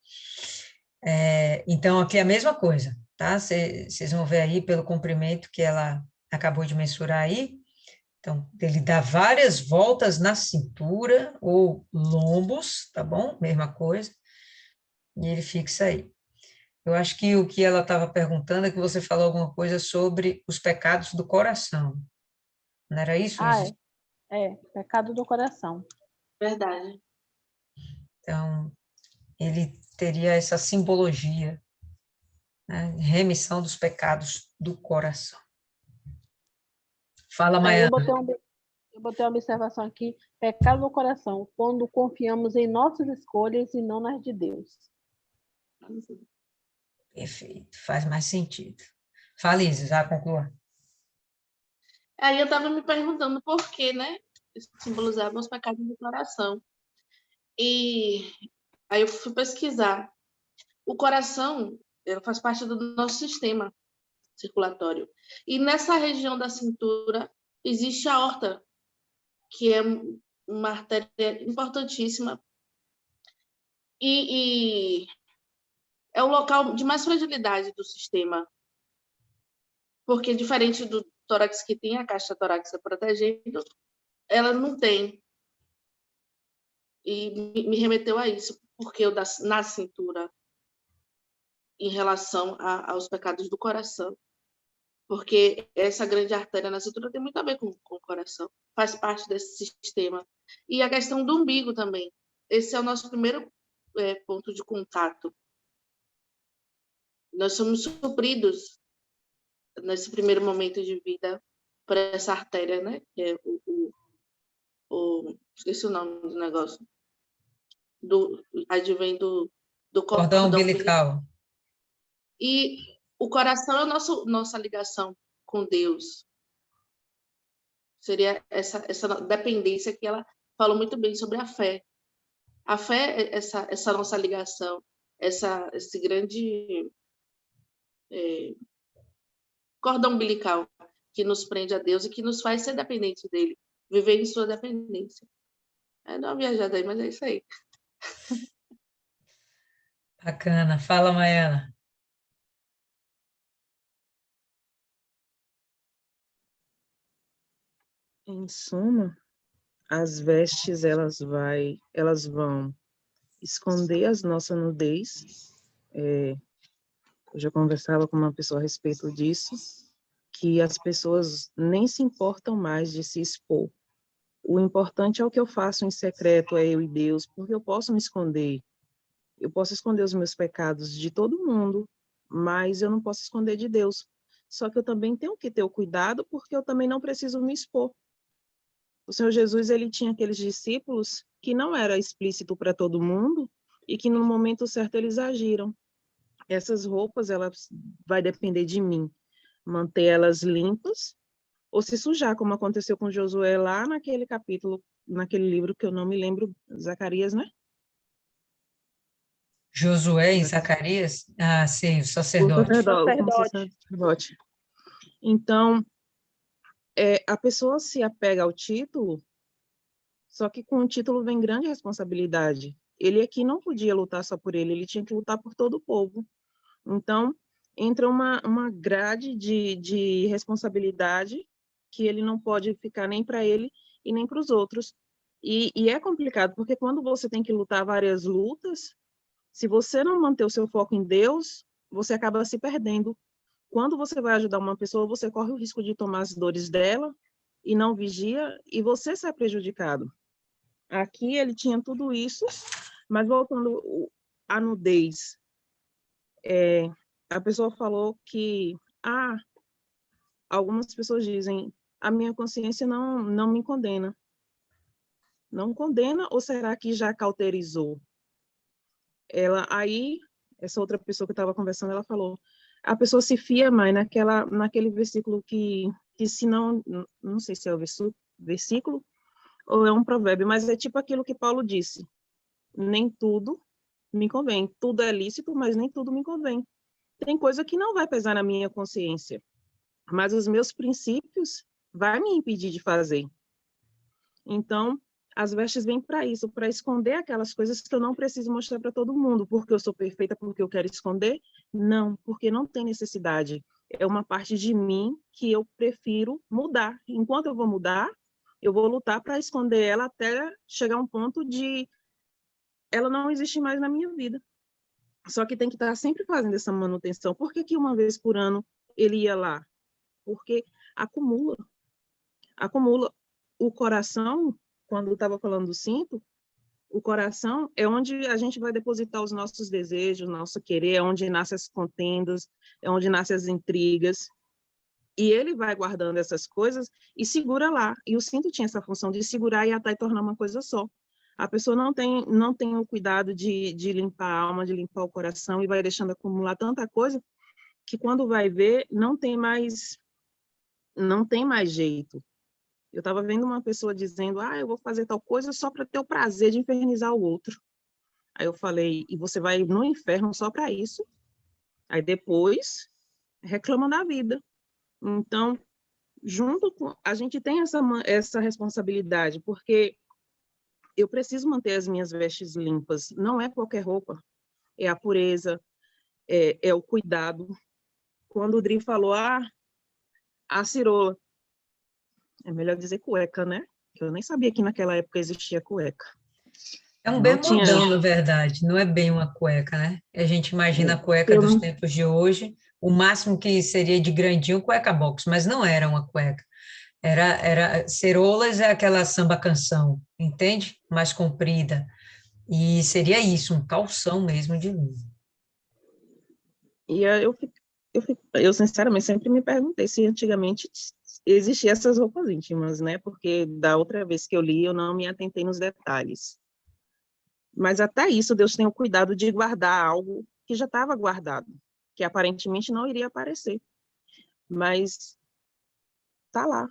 Então, aqui é a mesma coisa, tá? Vocês vão ver aí pelo comprimento que ela acabou de mensurar aí. Então, ele dá várias voltas na cintura ou lombos, tá bom? Mesma coisa. E ele fixa aí. Eu acho que o que ela estava perguntando é que você falou alguma coisa sobre os pecados do coração. Não era isso, Isis? Pecado do coração. Verdade. Então, ele teria essa simbologia, né? Remissão dos pecados do coração. Fala, Maiana. Eu botei uma observação aqui. Pecado do coração, quando confiamos em nossas escolhas e não nas de Deus. Perfeito, faz mais sentido. Fala, Isis, já conclua. Aí eu estava me perguntando por que, né? Simbolizavam os pecados do coração. E aí eu fui pesquisar. O coração, ele faz parte do nosso sistema circulatório. E nessa região da cintura existe a aorta, que é uma artéria importantíssima. E é o local de mais fragilidade do sistema. Porque diferente do tórax que tem a caixa torácica protegendo, ela não tem. E me remeteu a isso, porque eu na cintura, em relação aos pecados do coração. Porque essa grande artéria na cintura tem muito a ver com o coração, faz parte desse sistema. E a questão do umbigo também. Esse é o nosso primeiro ponto de contato. Nós somos supridos nesse primeiro momento de vida por essa artéria, né? Que é esqueci o nome do negócio. Advém do Cordão umbilical. E o coração é a nossa ligação com Deus. Seria essa dependência que ela falou muito bem sobre a fé. A fé é essa nossa ligação, esse grande cordão umbilical que nos prende a Deus e que nos faz ser dependentes dele, viver em sua dependência. Dá uma viajada aí, mas é isso aí. Bacana. Fala, Maiana. Em suma, as vestes elas vão esconder as nossa nudez. Eu já conversava com uma pessoa a respeito disso, que as pessoas nem se importam mais de se expor. O importante é o que eu faço em secreto, é eu e Deus, porque eu posso me esconder. Eu posso esconder os meus pecados de todo mundo, mas eu não posso esconder de Deus. Só que eu também tenho que ter o cuidado, porque eu também não preciso me expor. O Senhor Jesus, ele tinha aqueles discípulos que não era explícito para todo mundo e que no momento certo eles agiram. Essas roupas, elas vai depender de mim, manter elas limpas ou se sujar, como aconteceu com Josué lá naquele capítulo, naquele livro que eu não me lembro, Zacarias, né? Josué e Zacarias? Ah, sim, o O sacerdote. sacerdote, como Sacerdote. sacerdote. Então, a pessoa se apega ao título, só que com o título vem grande responsabilidade. Ele aqui não podia lutar só por ele, ele tinha que lutar por todo o povo. Então, entra uma grade de responsabilidade que ele não pode ficar nem para ele e nem para os outros. E é complicado, porque quando você tem que lutar várias lutas, se você não manter o seu foco em Deus, você acaba se perdendo. Quando você vai ajudar uma pessoa, você corre o risco de tomar as dores dela e não vigia, e você sai prejudicado. Aqui ele tinha tudo isso, mas voltando à nudez, a pessoa falou que, algumas pessoas dizem, a minha consciência não me condena. Não condena ou será que já cauterizou? Aí, essa outra pessoa que estava conversando, ela falou, a pessoa se fia mais naquele versículo que se não sei se é o versículo ou é um provérbio, mas é tipo aquilo que Paulo disse, nem tudo me convém, tudo é lícito, mas nem tudo me convém. Tem coisa que não vai pesar na minha consciência, mas os meus princípios vai me impedir de fazer. Então, as vestes vêm para isso, para esconder aquelas coisas que eu não preciso mostrar para todo mundo, porque eu sou perfeita, porque eu quero esconder? Não, porque não tem necessidade. É uma parte de mim que eu prefiro mudar. Enquanto eu vou mudar, eu vou lutar para esconder ela até chegar a um ponto de ela não existe mais na minha vida. Só que tem que estar sempre fazendo essa manutenção. Por que uma vez por ano ele ia lá? Porque acumula. Acumula. O coração, quando eu estava falando do cinto, o coração é onde a gente vai depositar os nossos desejos, nosso querer, é onde nascem as contendas, é onde nascem as intrigas. E ele vai guardando essas coisas e segura lá. E o cinto tinha essa função de segurar e até tornar uma coisa só. A pessoa não tem o cuidado de limpar a alma, de limpar o coração e vai deixando acumular tanta coisa que quando vai ver não tem mais jeito. Eu estava vendo uma pessoa dizendo, eu vou fazer tal coisa só para ter o prazer de infernizar o outro. Aí eu falei, e você vai no inferno só para isso? Aí depois reclama da vida. Então, a gente tem essa responsabilidade, porque eu preciso manter as minhas vestes limpas. Não é qualquer roupa, é a pureza, é o cuidado. Quando o Dri falou, a cirola, é melhor dizer cueca, né? Eu nem sabia que naquela época existia cueca. É um Não tinha. bermudão, na verdade, não é bem uma cueca, né? A gente imagina a cueca Eu dos não- tempos de hoje, o máximo que seria de grandinho, cueca box, mas não era uma cueca. Cerolas é aquela samba canção, entende? Mais comprida. E seria isso, um calção mesmo de linho. E eu sinceramente sempre me perguntei se antigamente existiam essas roupas íntimas, né? Porque da outra vez que eu li, eu não me atentei nos detalhes. Mas até isso, Deus tem o cuidado de guardar algo que já estava guardado, que aparentemente não iria aparecer. Mas tá lá.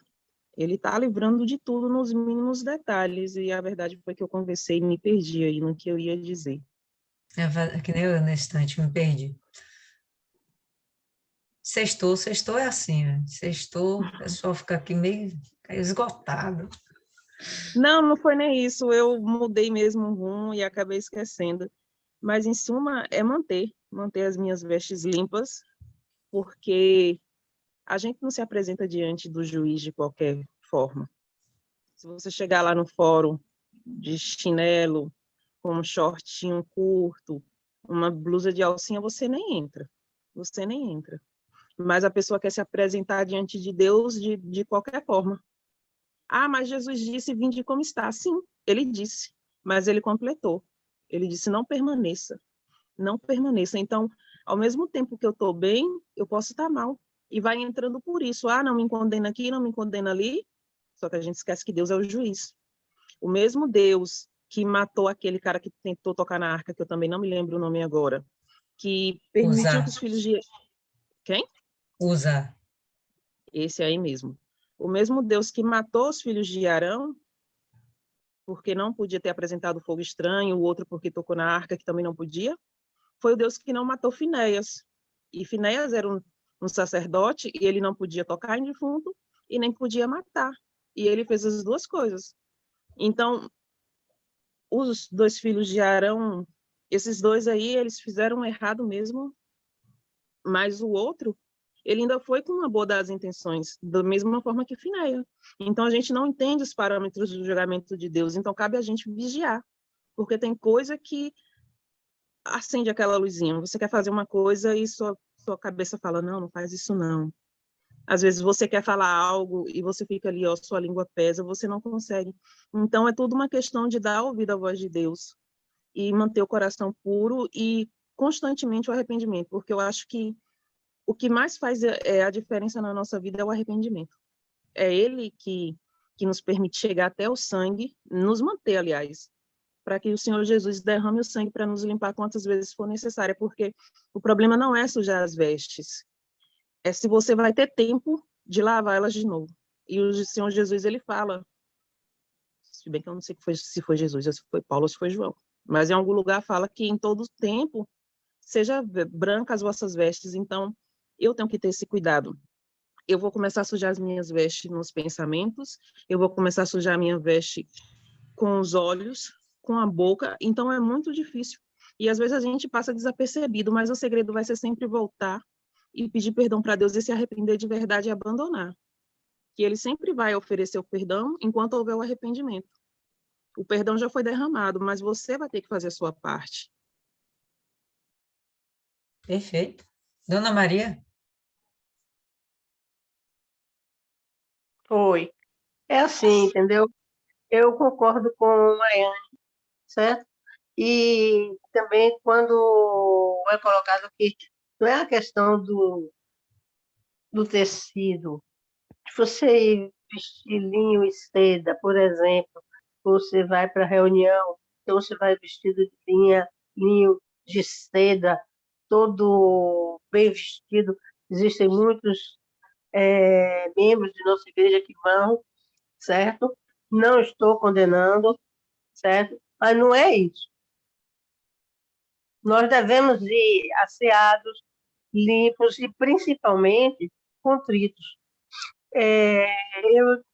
Ele está livrando de tudo nos mínimos detalhes. E a verdade foi que eu conversei e me perdi aí no que eu ia dizer. Que nem eu nesse instante, me perdi. Sextou é assim, né? Sextou, o pessoal fica aqui meio esgotado. Não foi nem isso. Eu mudei mesmo o rumo e acabei esquecendo. Mas, em suma, é manter as minhas vestes limpas, porque a gente não se apresenta diante do juiz de qualquer forma. Se você chegar lá no fórum de chinelo, com um shortinho curto, uma blusa de alcinha, você nem entra. Você nem entra. Mas a pessoa quer se apresentar diante de Deus de qualquer forma. Mas Jesus disse, vinde como está. Sim, ele disse, mas ele completou. Ele disse, não permaneça. não permaneça. Então, ao mesmo tempo que eu estou bem, eu posso estar mal. E vai entrando por isso. Ah, não me condena aqui, não me condena ali. Só que a gente esquece que Deus é o juiz. O mesmo Deus que matou aquele cara que tentou tocar na arca, que eu também não me lembro o nome agora, que permitiu que Usa, os filhos de... Quem? usa. Esse aí mesmo. O mesmo Deus que matou os filhos de Arão, porque não podia ter apresentado fogo estranho, o outro porque tocou na arca, que também não podia, foi o Deus que não matou Finéias. E Finéias era um sacerdote, e ele não podia tocar em defunto, e nem podia matar. E ele fez as duas coisas. Então, os dois filhos de Arão, esses dois aí, eles fizeram errado mesmo, mas o outro, ele ainda foi com uma boa das intenções, da mesma forma que Finéia. Então, a gente não entende os parâmetros do julgamento de Deus, então cabe a gente vigiar, porque tem coisa que acende aquela luzinha. Você quer fazer uma coisa e sua cabeça fala, não, não faz isso não. Às vezes você quer falar algo e você fica ali, ó, sua língua pesa, você não consegue. Então, é tudo uma questão de dar ouvido à voz de Deus e manter o coração puro e constantemente o arrependimento, porque eu acho que o que mais faz a diferença na nossa vida é o arrependimento. É ele que nos permite chegar até o sangue, nos manter, aliás, para que o Senhor Jesus derrame o sangue para nos limpar quantas vezes for necessária, porque o problema não é sujar as vestes, é se você vai ter tempo de lavar elas de novo. E o Senhor Jesus, ele fala, se bem que eu não sei se foi Jesus, se foi Paulo ou se foi João, mas em algum lugar fala que em todo tempo seja branca as vossas vestes, então eu tenho que ter esse cuidado. Eu vou começar a sujar as minhas vestes nos pensamentos, eu vou começar a sujar a minha veste com os olhos, com a boca, então é muito difícil. E às vezes a gente passa desapercebido, mas o segredo vai ser sempre voltar e pedir perdão para Deus e se arrepender de verdade e abandonar. Que ele sempre vai oferecer o perdão enquanto houver o arrependimento. O perdão já foi derramado, mas você vai ter que fazer a sua parte. Perfeito. Dona Maria? Foi. É assim, entendeu? Eu concordo com a Maiane, certo? E também quando é colocado que não é a questão do tecido. Se você vestir linho e seda, por exemplo, você vai para a reunião, então você vai vestido de linho de seda, todo bem vestido. Existem muitos membros de nossa igreja que vão, certo? Não estou condenando, certo? Mas não é isso. Nós devemos ir asseados, limpos e principalmente contritos. Eu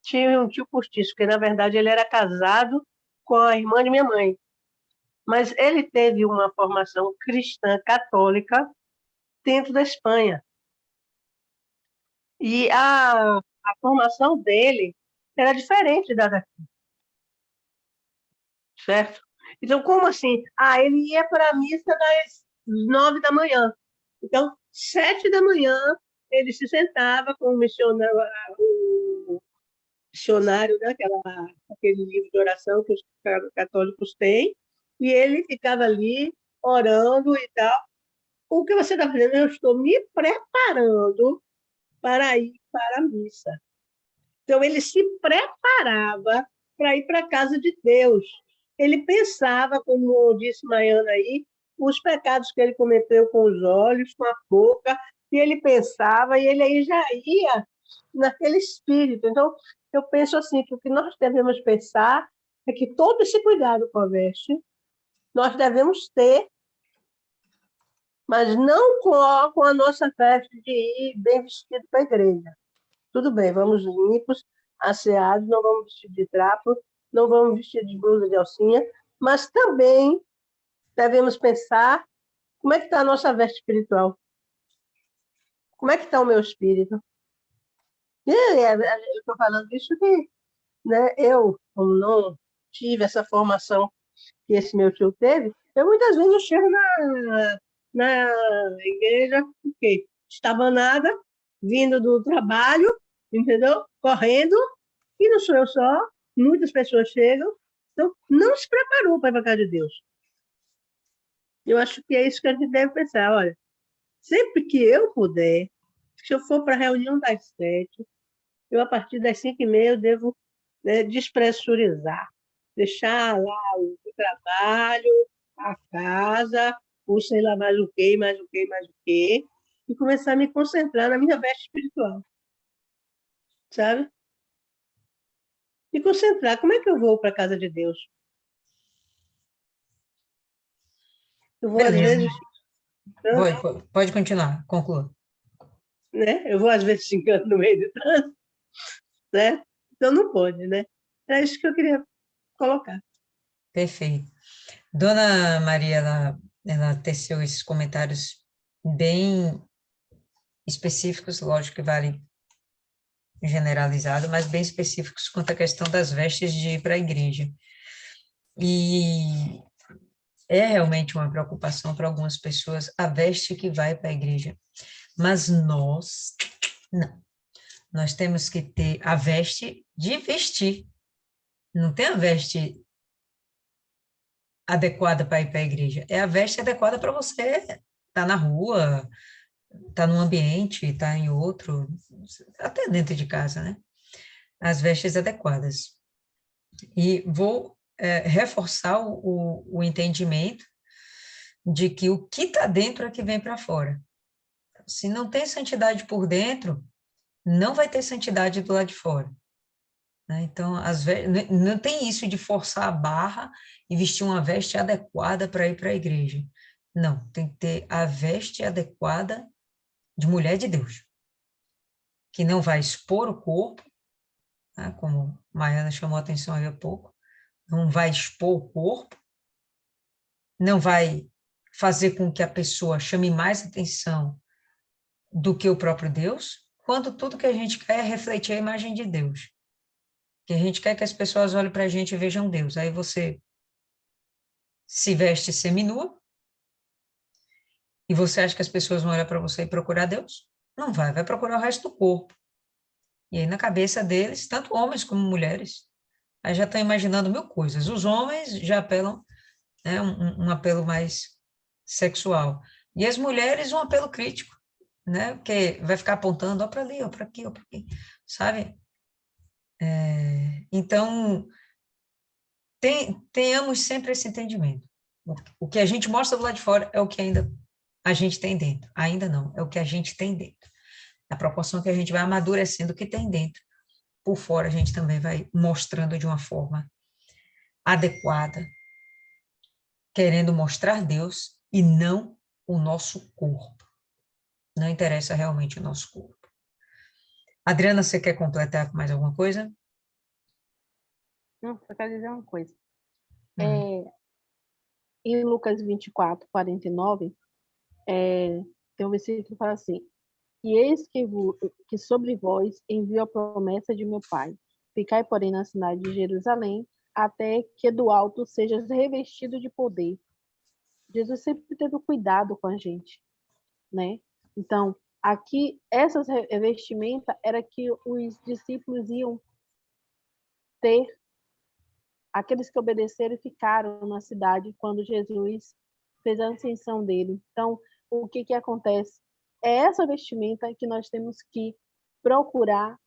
tive um tio postiço, que na verdade ele era casado com a irmã de minha mãe, mas ele teve uma formação cristã católica dentro da Espanha. E a formação dele era diferente da daqui, certo? Então, como assim? Ele ia para a missa das 9 da manhã. Então, 7 da manhã, ele se sentava com o missionário, né? Aquele livro de oração que os católicos têm, e ele ficava ali orando e tal. O que você está fazendo? Eu estou me preparando para ir para a missa. Então, ele se preparava para ir para a casa de Deus. Ele pensava, como disse Maiana aí, os pecados que ele cometeu com os olhos, com a boca, e ele pensava, e ele aí já ia naquele espírito. Então, eu penso assim, que o que nós devemos pensar é que todo esse cuidado com a veste nós devemos ter, mas não com a nossa veste de ir bem vestido para a igreja. Tudo bem, vamos limpos, asseados, não vamos vestir de trapo, não vamos vestir de blusa de alcinha, mas também devemos pensar como é que está a nossa veste espiritual. Como é que está o meu espírito? Eu estou falando isso que, né, eu, como não tive essa formação que esse meu tio teve, eu muitas vezes eu chego na igreja, porque estabanada, vindo do trabalho, entendeu? Correndo, e não sou eu só, muitas pessoas chegam, então não se preparou para ir para a casa de Deus. Eu acho que é isso que a gente deve pensar. Olha, sempre que eu puder, se eu for para a reunião das 7, eu, a partir das 5h30, eu devo, né, despressurizar, deixar lá o trabalho, a casa, o sei lá mais o quê, mais o quê, mais o quê, e começar a me concentrar na minha veste espiritual, sabe? Me concentrar. Como é que eu vou para a casa de Deus? Eu vou, às Beleza. vezes, xingando, Pode continuar, conclua. né? Eu vou, às vezes, xingando no meio do trânsito, né? Então, não pode, né? É isso que eu queria colocar. Perfeito. Dona Maria, ela teceu esses comentários bem específicos, lógico que vale generalizado, mas bem específicos quanto à questão das vestes de ir para a igreja. E é realmente uma preocupação para algumas pessoas a veste que vai para a igreja. Mas nós, não. Nós temos que ter a veste de vestir. Não tem a veste adequada para ir para a igreja. É a veste adequada para você estar na rua, estar num ambiente, estar em outro, até dentro de casa, né? As vestes adequadas. E vou reforçar o entendimento de que o que está dentro é que vem para fora. Se não tem santidade por dentro, não vai ter santidade do lado de fora. Né? Então, não tem isso de forçar a barra e vestir uma veste adequada para ir para a igreja. Não, tem que ter a veste adequada de mulher de Deus, que não vai expor o corpo, né? Como Maiana chamou a atenção aí há pouco, não vai expor o corpo, não vai fazer com que a pessoa chame mais atenção do que o próprio Deus, quando tudo que a gente quer é refletir a imagem de Deus. Que a gente quer que as pessoas olhem para a gente e vejam Deus. Aí você se veste seminua e você acha que as pessoas vão olhar para você e procurar Deus? Não vai, vai procurar o resto do corpo. E aí na cabeça deles, tanto homens como mulheres, aí já estão imaginando mil coisas. Os homens já apelam, né, um apelo mais sexual. E as mulheres, um apelo crítico, né? Porque vai ficar apontando, ó para ali, ó para aqui, ó para aqui, sabe? Então, tenhamos sempre esse entendimento. O que a gente mostra do lado de fora é o que ainda a gente tem dentro. Ainda não, é o que a gente tem dentro. Na proporção que a gente vai amadurecendo o que tem dentro, por fora a gente também vai mostrando de uma forma adequada, querendo mostrar Deus e não o nosso corpo. Não interessa realmente o nosso corpo. Adriana, você quer completar com mais alguma coisa? Não, só quero dizer uma coisa. Hum. Em Lucas 24:49, tem um versículo que fala assim: E eis que sobre vós envio a promessa de meu Pai. Ficai, porém, na cidade de Jerusalém, até que do alto sejas revestido de poder. Jesus sempre teve cuidado com a gente, né? Então, aqui, essas revestimentas era que os discípulos iam ter, aqueles que obedeceram e ficaram na cidade quando Jesus fez a ascensão dele. Então, o que acontece? É essa vestimenta que nós temos que procurar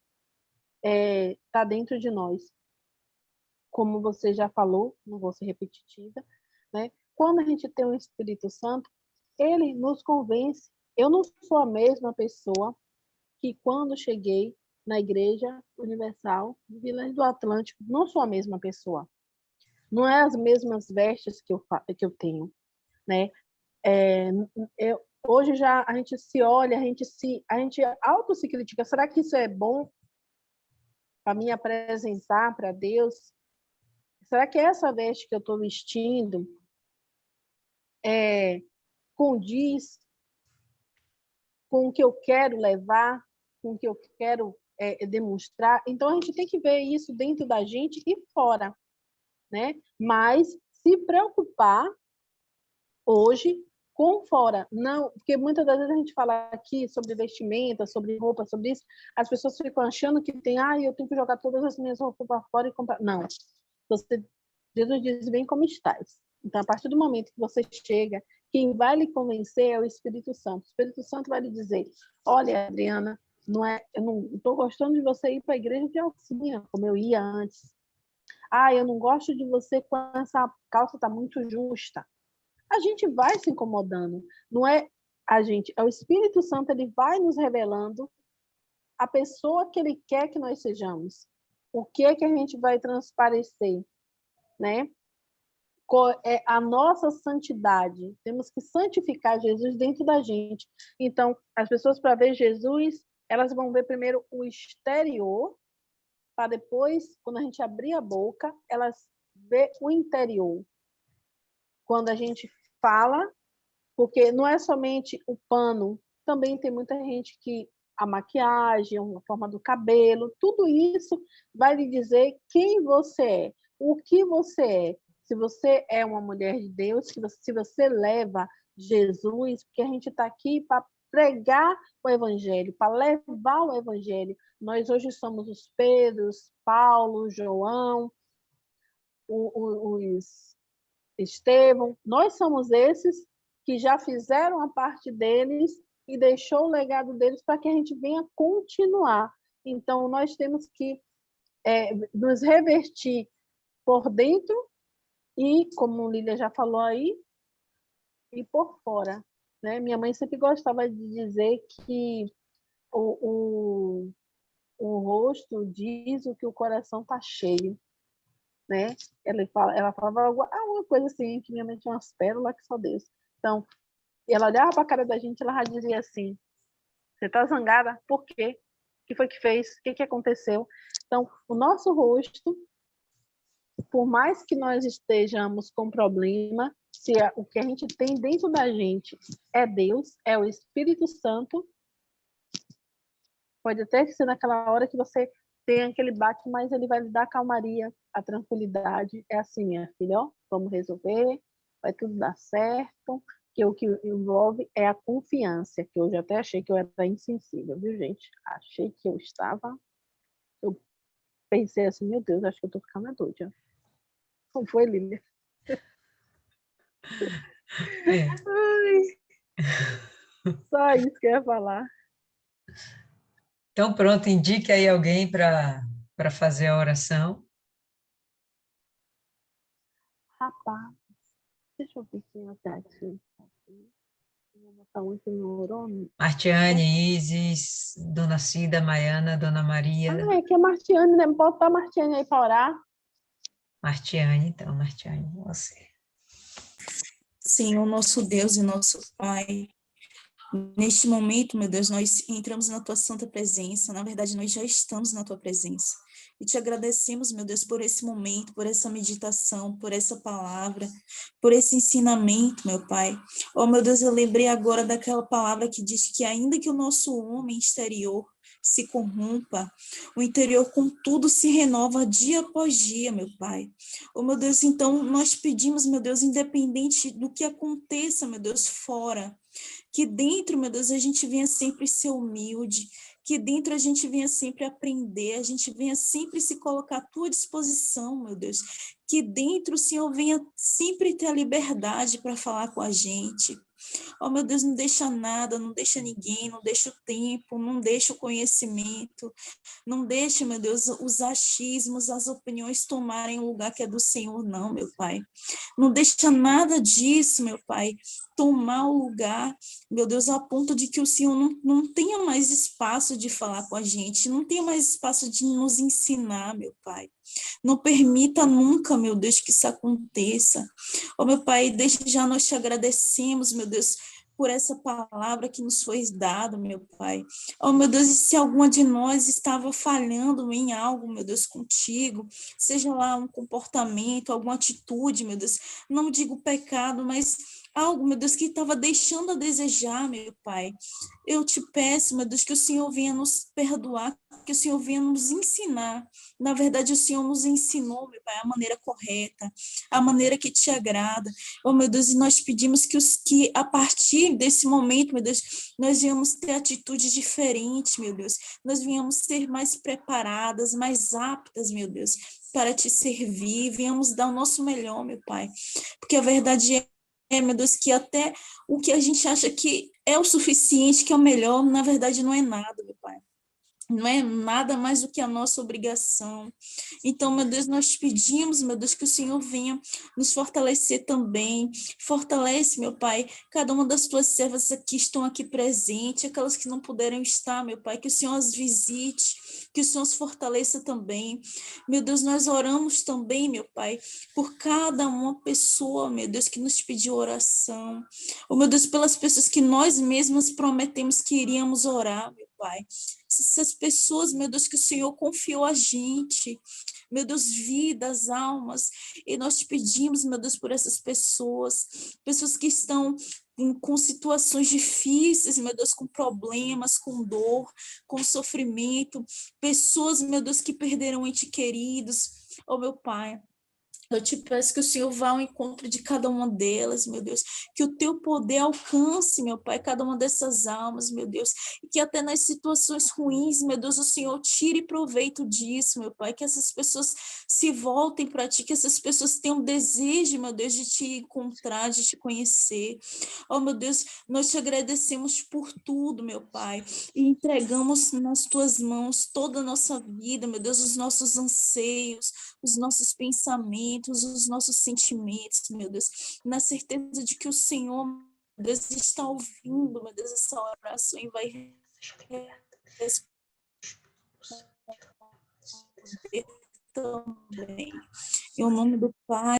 tá dentro de nós. Como você já falou, não vou ser repetitiva, né? Quando a gente tem o Espírito Santo, ele nos convence. Eu não sou a mesma pessoa que quando cheguei na Igreja Universal de Vila do Atlântico, não sou a mesma pessoa. Não é as mesmas vestes que eu tenho, né? Hoje já a gente se olha, a gente auto se critica. Será que isso é bom para me apresentar para Deus? Será que essa veste que eu estou vestindo condiz com o que eu quero levar, com o que eu quero demonstrar? Então, a gente tem que ver isso dentro da gente e fora, né? Mas se preocupar hoje com fora. Não, porque muitas das vezes a gente fala aqui sobre vestimenta, sobre roupa, sobre isso, as pessoas ficam achando que tem, eu tenho que jogar todas as minhas roupas para fora e comprar. Não. Jesus diz, vem como estás. Então, a partir do momento que você chega, Quem vai lhe convencer é o Espírito Santo. O Espírito Santo vai lhe dizer, olha, Adriana, eu não estou gostando de você ir para a igreja de alcinha, como eu ia antes. Eu não gosto de você com essa calça, está muito justa. A gente vai se incomodando. Não é a gente, é o Espírito Santo, ele vai nos revelando a pessoa que ele quer que nós sejamos. O que é que a gente vai transparecer, né? É a nossa santidade. Temos que santificar Jesus dentro da gente. Então, as pessoas, para ver Jesus, elas vão ver primeiro o exterior, para depois, quando a gente abrir a boca, elas vê o interior. Quando a gente fala, porque não é somente o pano, também tem muita gente que a maquiagem, a forma do cabelo, tudo isso vai lhe dizer quem você é, o que você é. Se você é uma mulher de Deus, se você leva Jesus, porque a gente está aqui para pregar o Evangelho, para levar o Evangelho. Nós hoje somos os Pedros, Paulo, João, os Estevão. Nós somos esses que já fizeram a parte deles e deixou o legado deles para que a gente venha continuar. Então, nós temos que nos revertir por dentro e, como Lília já falou aí, e por fora. Né? Minha mãe sempre gostava de dizer que o rosto diz o que o coração está cheio. Né? Ela falava alguma coisa assim, que minha mãe tinha umas pérolas que só Deus. Então, ela olhava para a cara da gente, ela já dizia assim, você está zangada? Por quê? O que foi que fez? O que aconteceu? Então, o nosso rosto, por mais que nós estejamos com problema, se o que a gente tem dentro da gente é Deus, é o Espírito Santo, pode até ser naquela hora que você tem aquele bate, mas ele vai lhe dar a calmaria, a tranquilidade. É assim, minha filha, ó, vamos resolver, vai tudo dar certo, que o que envolve é a confiança, que eu já até achei que eu era insensível, viu, gente? Achei que eu estava... Eu pensei assim, meu Deus, acho que eu tô ficando doida. Como foi, Lília? Só isso que eu ia falar. Então, pronto, indique aí alguém para fazer a oração. Rapaz, deixa eu ver quem até aqui. Martiane, Isis, Dona Cida, Maiana, Dona Maria. É que é Martiane, né? Pode botar a Martiane aí para orar. Martiane, então, Martiane, você. Senhor, nosso Deus e nosso Pai, neste momento, meu Deus, nós entramos na Tua santa presença, na verdade, nós já estamos na Tua presença, e te agradecemos, meu Deus, por esse momento, por essa meditação, por essa palavra, por esse ensinamento, meu Pai. Oh, meu Deus, eu lembrei agora daquela palavra que diz que ainda que o nosso homem exterior se corrompa, o interior, contudo, se renova dia após dia, meu Pai. Oh, meu Deus, então, nós pedimos, meu Deus, independente do que aconteça, meu Deus, fora, que dentro, meu Deus, a gente venha sempre ser humilde, que dentro a gente venha sempre aprender, a gente venha sempre se colocar à tua disposição, meu Deus, que dentro o Senhor venha sempre ter a liberdade para falar com a gente. Oh, meu Deus, não deixa nada, não deixa ninguém, não deixa o tempo, não deixa o conhecimento, não deixa, meu Deus, os achismos, as opiniões tomarem o lugar que é do Senhor, não, meu Pai. Não deixa nada disso, meu Pai, tomar o lugar, meu Deus, a ponto de que o Senhor não tenha mais espaço de falar com a gente, não tenha mais espaço de nos ensinar, meu Pai. Não permita nunca, meu Deus, que isso aconteça. Oh, meu Pai, desde já nós te agradecemos, meu Deus, por essa palavra que nos foi dada, meu Pai. Oh, meu Deus, e se alguma de nós estava falhando em algo, meu Deus, contigo, seja lá um comportamento, alguma atitude, meu Deus, não digo pecado, mas algo, meu Deus, que estava deixando a desejar, meu Pai. Eu te peço, meu Deus, que o Senhor venha nos perdoar, que o Senhor venha nos ensinar. Na verdade, o Senhor nos ensinou, meu Pai, a maneira correta, a maneira que te agrada. Oh, meu Deus, e nós pedimos que a partir desse momento, meu Deus, nós venhamos ter atitudes diferentes, meu Deus. Nós venhamos ser mais preparadas, mais aptas, meu Deus, para te servir. Venhamos dar o nosso melhor, meu Pai. Porque a verdade meu Deus, que até o que a gente acha que é o suficiente, que é o melhor, na verdade não é nada, meu Pai. Não é nada mais do que a nossa obrigação. Então, meu Deus, nós pedimos, meu Deus, que o Senhor venha nos fortalecer também. Fortalece, meu Pai, cada uma das tuas servas que estão aqui presentes, aquelas que não puderam estar, meu Pai, que o Senhor as visite, que o Senhor as fortaleça também. Meu Deus, nós oramos também, meu Pai, por cada uma pessoa, meu Deus, que nos pediu oração. Oh, meu Deus, pelas pessoas que nós mesmas prometemos que iríamos orar, meu Pai. Essas pessoas, meu Deus, que o Senhor confiou a gente, meu Deus, vidas, almas, e nós te pedimos, meu Deus, por essas pessoas que estão com situações difíceis, meu Deus, com problemas, com dor, com sofrimento, pessoas, meu Deus, que perderam entes queridos, oh meu Pai. Eu te peço que o Senhor vá ao encontro de cada uma delas, meu Deus, que o teu poder alcance, meu Pai, cada uma dessas almas, meu Deus, e que até nas situações ruins, meu Deus, o Senhor tire proveito disso, meu Pai, que essas pessoas se voltem para ti, que essas pessoas tenham desejo, meu Deus, de te encontrar, de te conhecer. Oh, meu Deus, nós te agradecemos por tudo, meu Pai, e entregamos nas tuas mãos toda a nossa vida, meu Deus, os nossos anseios, os nossos pensamentos, os nossos sentimentos, meu Deus, na certeza de que o Senhor, meu Deus, está ouvindo, meu Deus, essa oração e vai responder também. Em nome do Pai.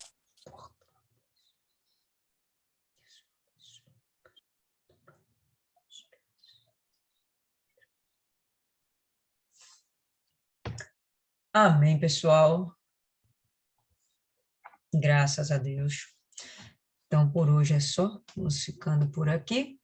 Amém, pessoal. Graças a Deus. Então, por hoje é só. Vamos ficando por aqui.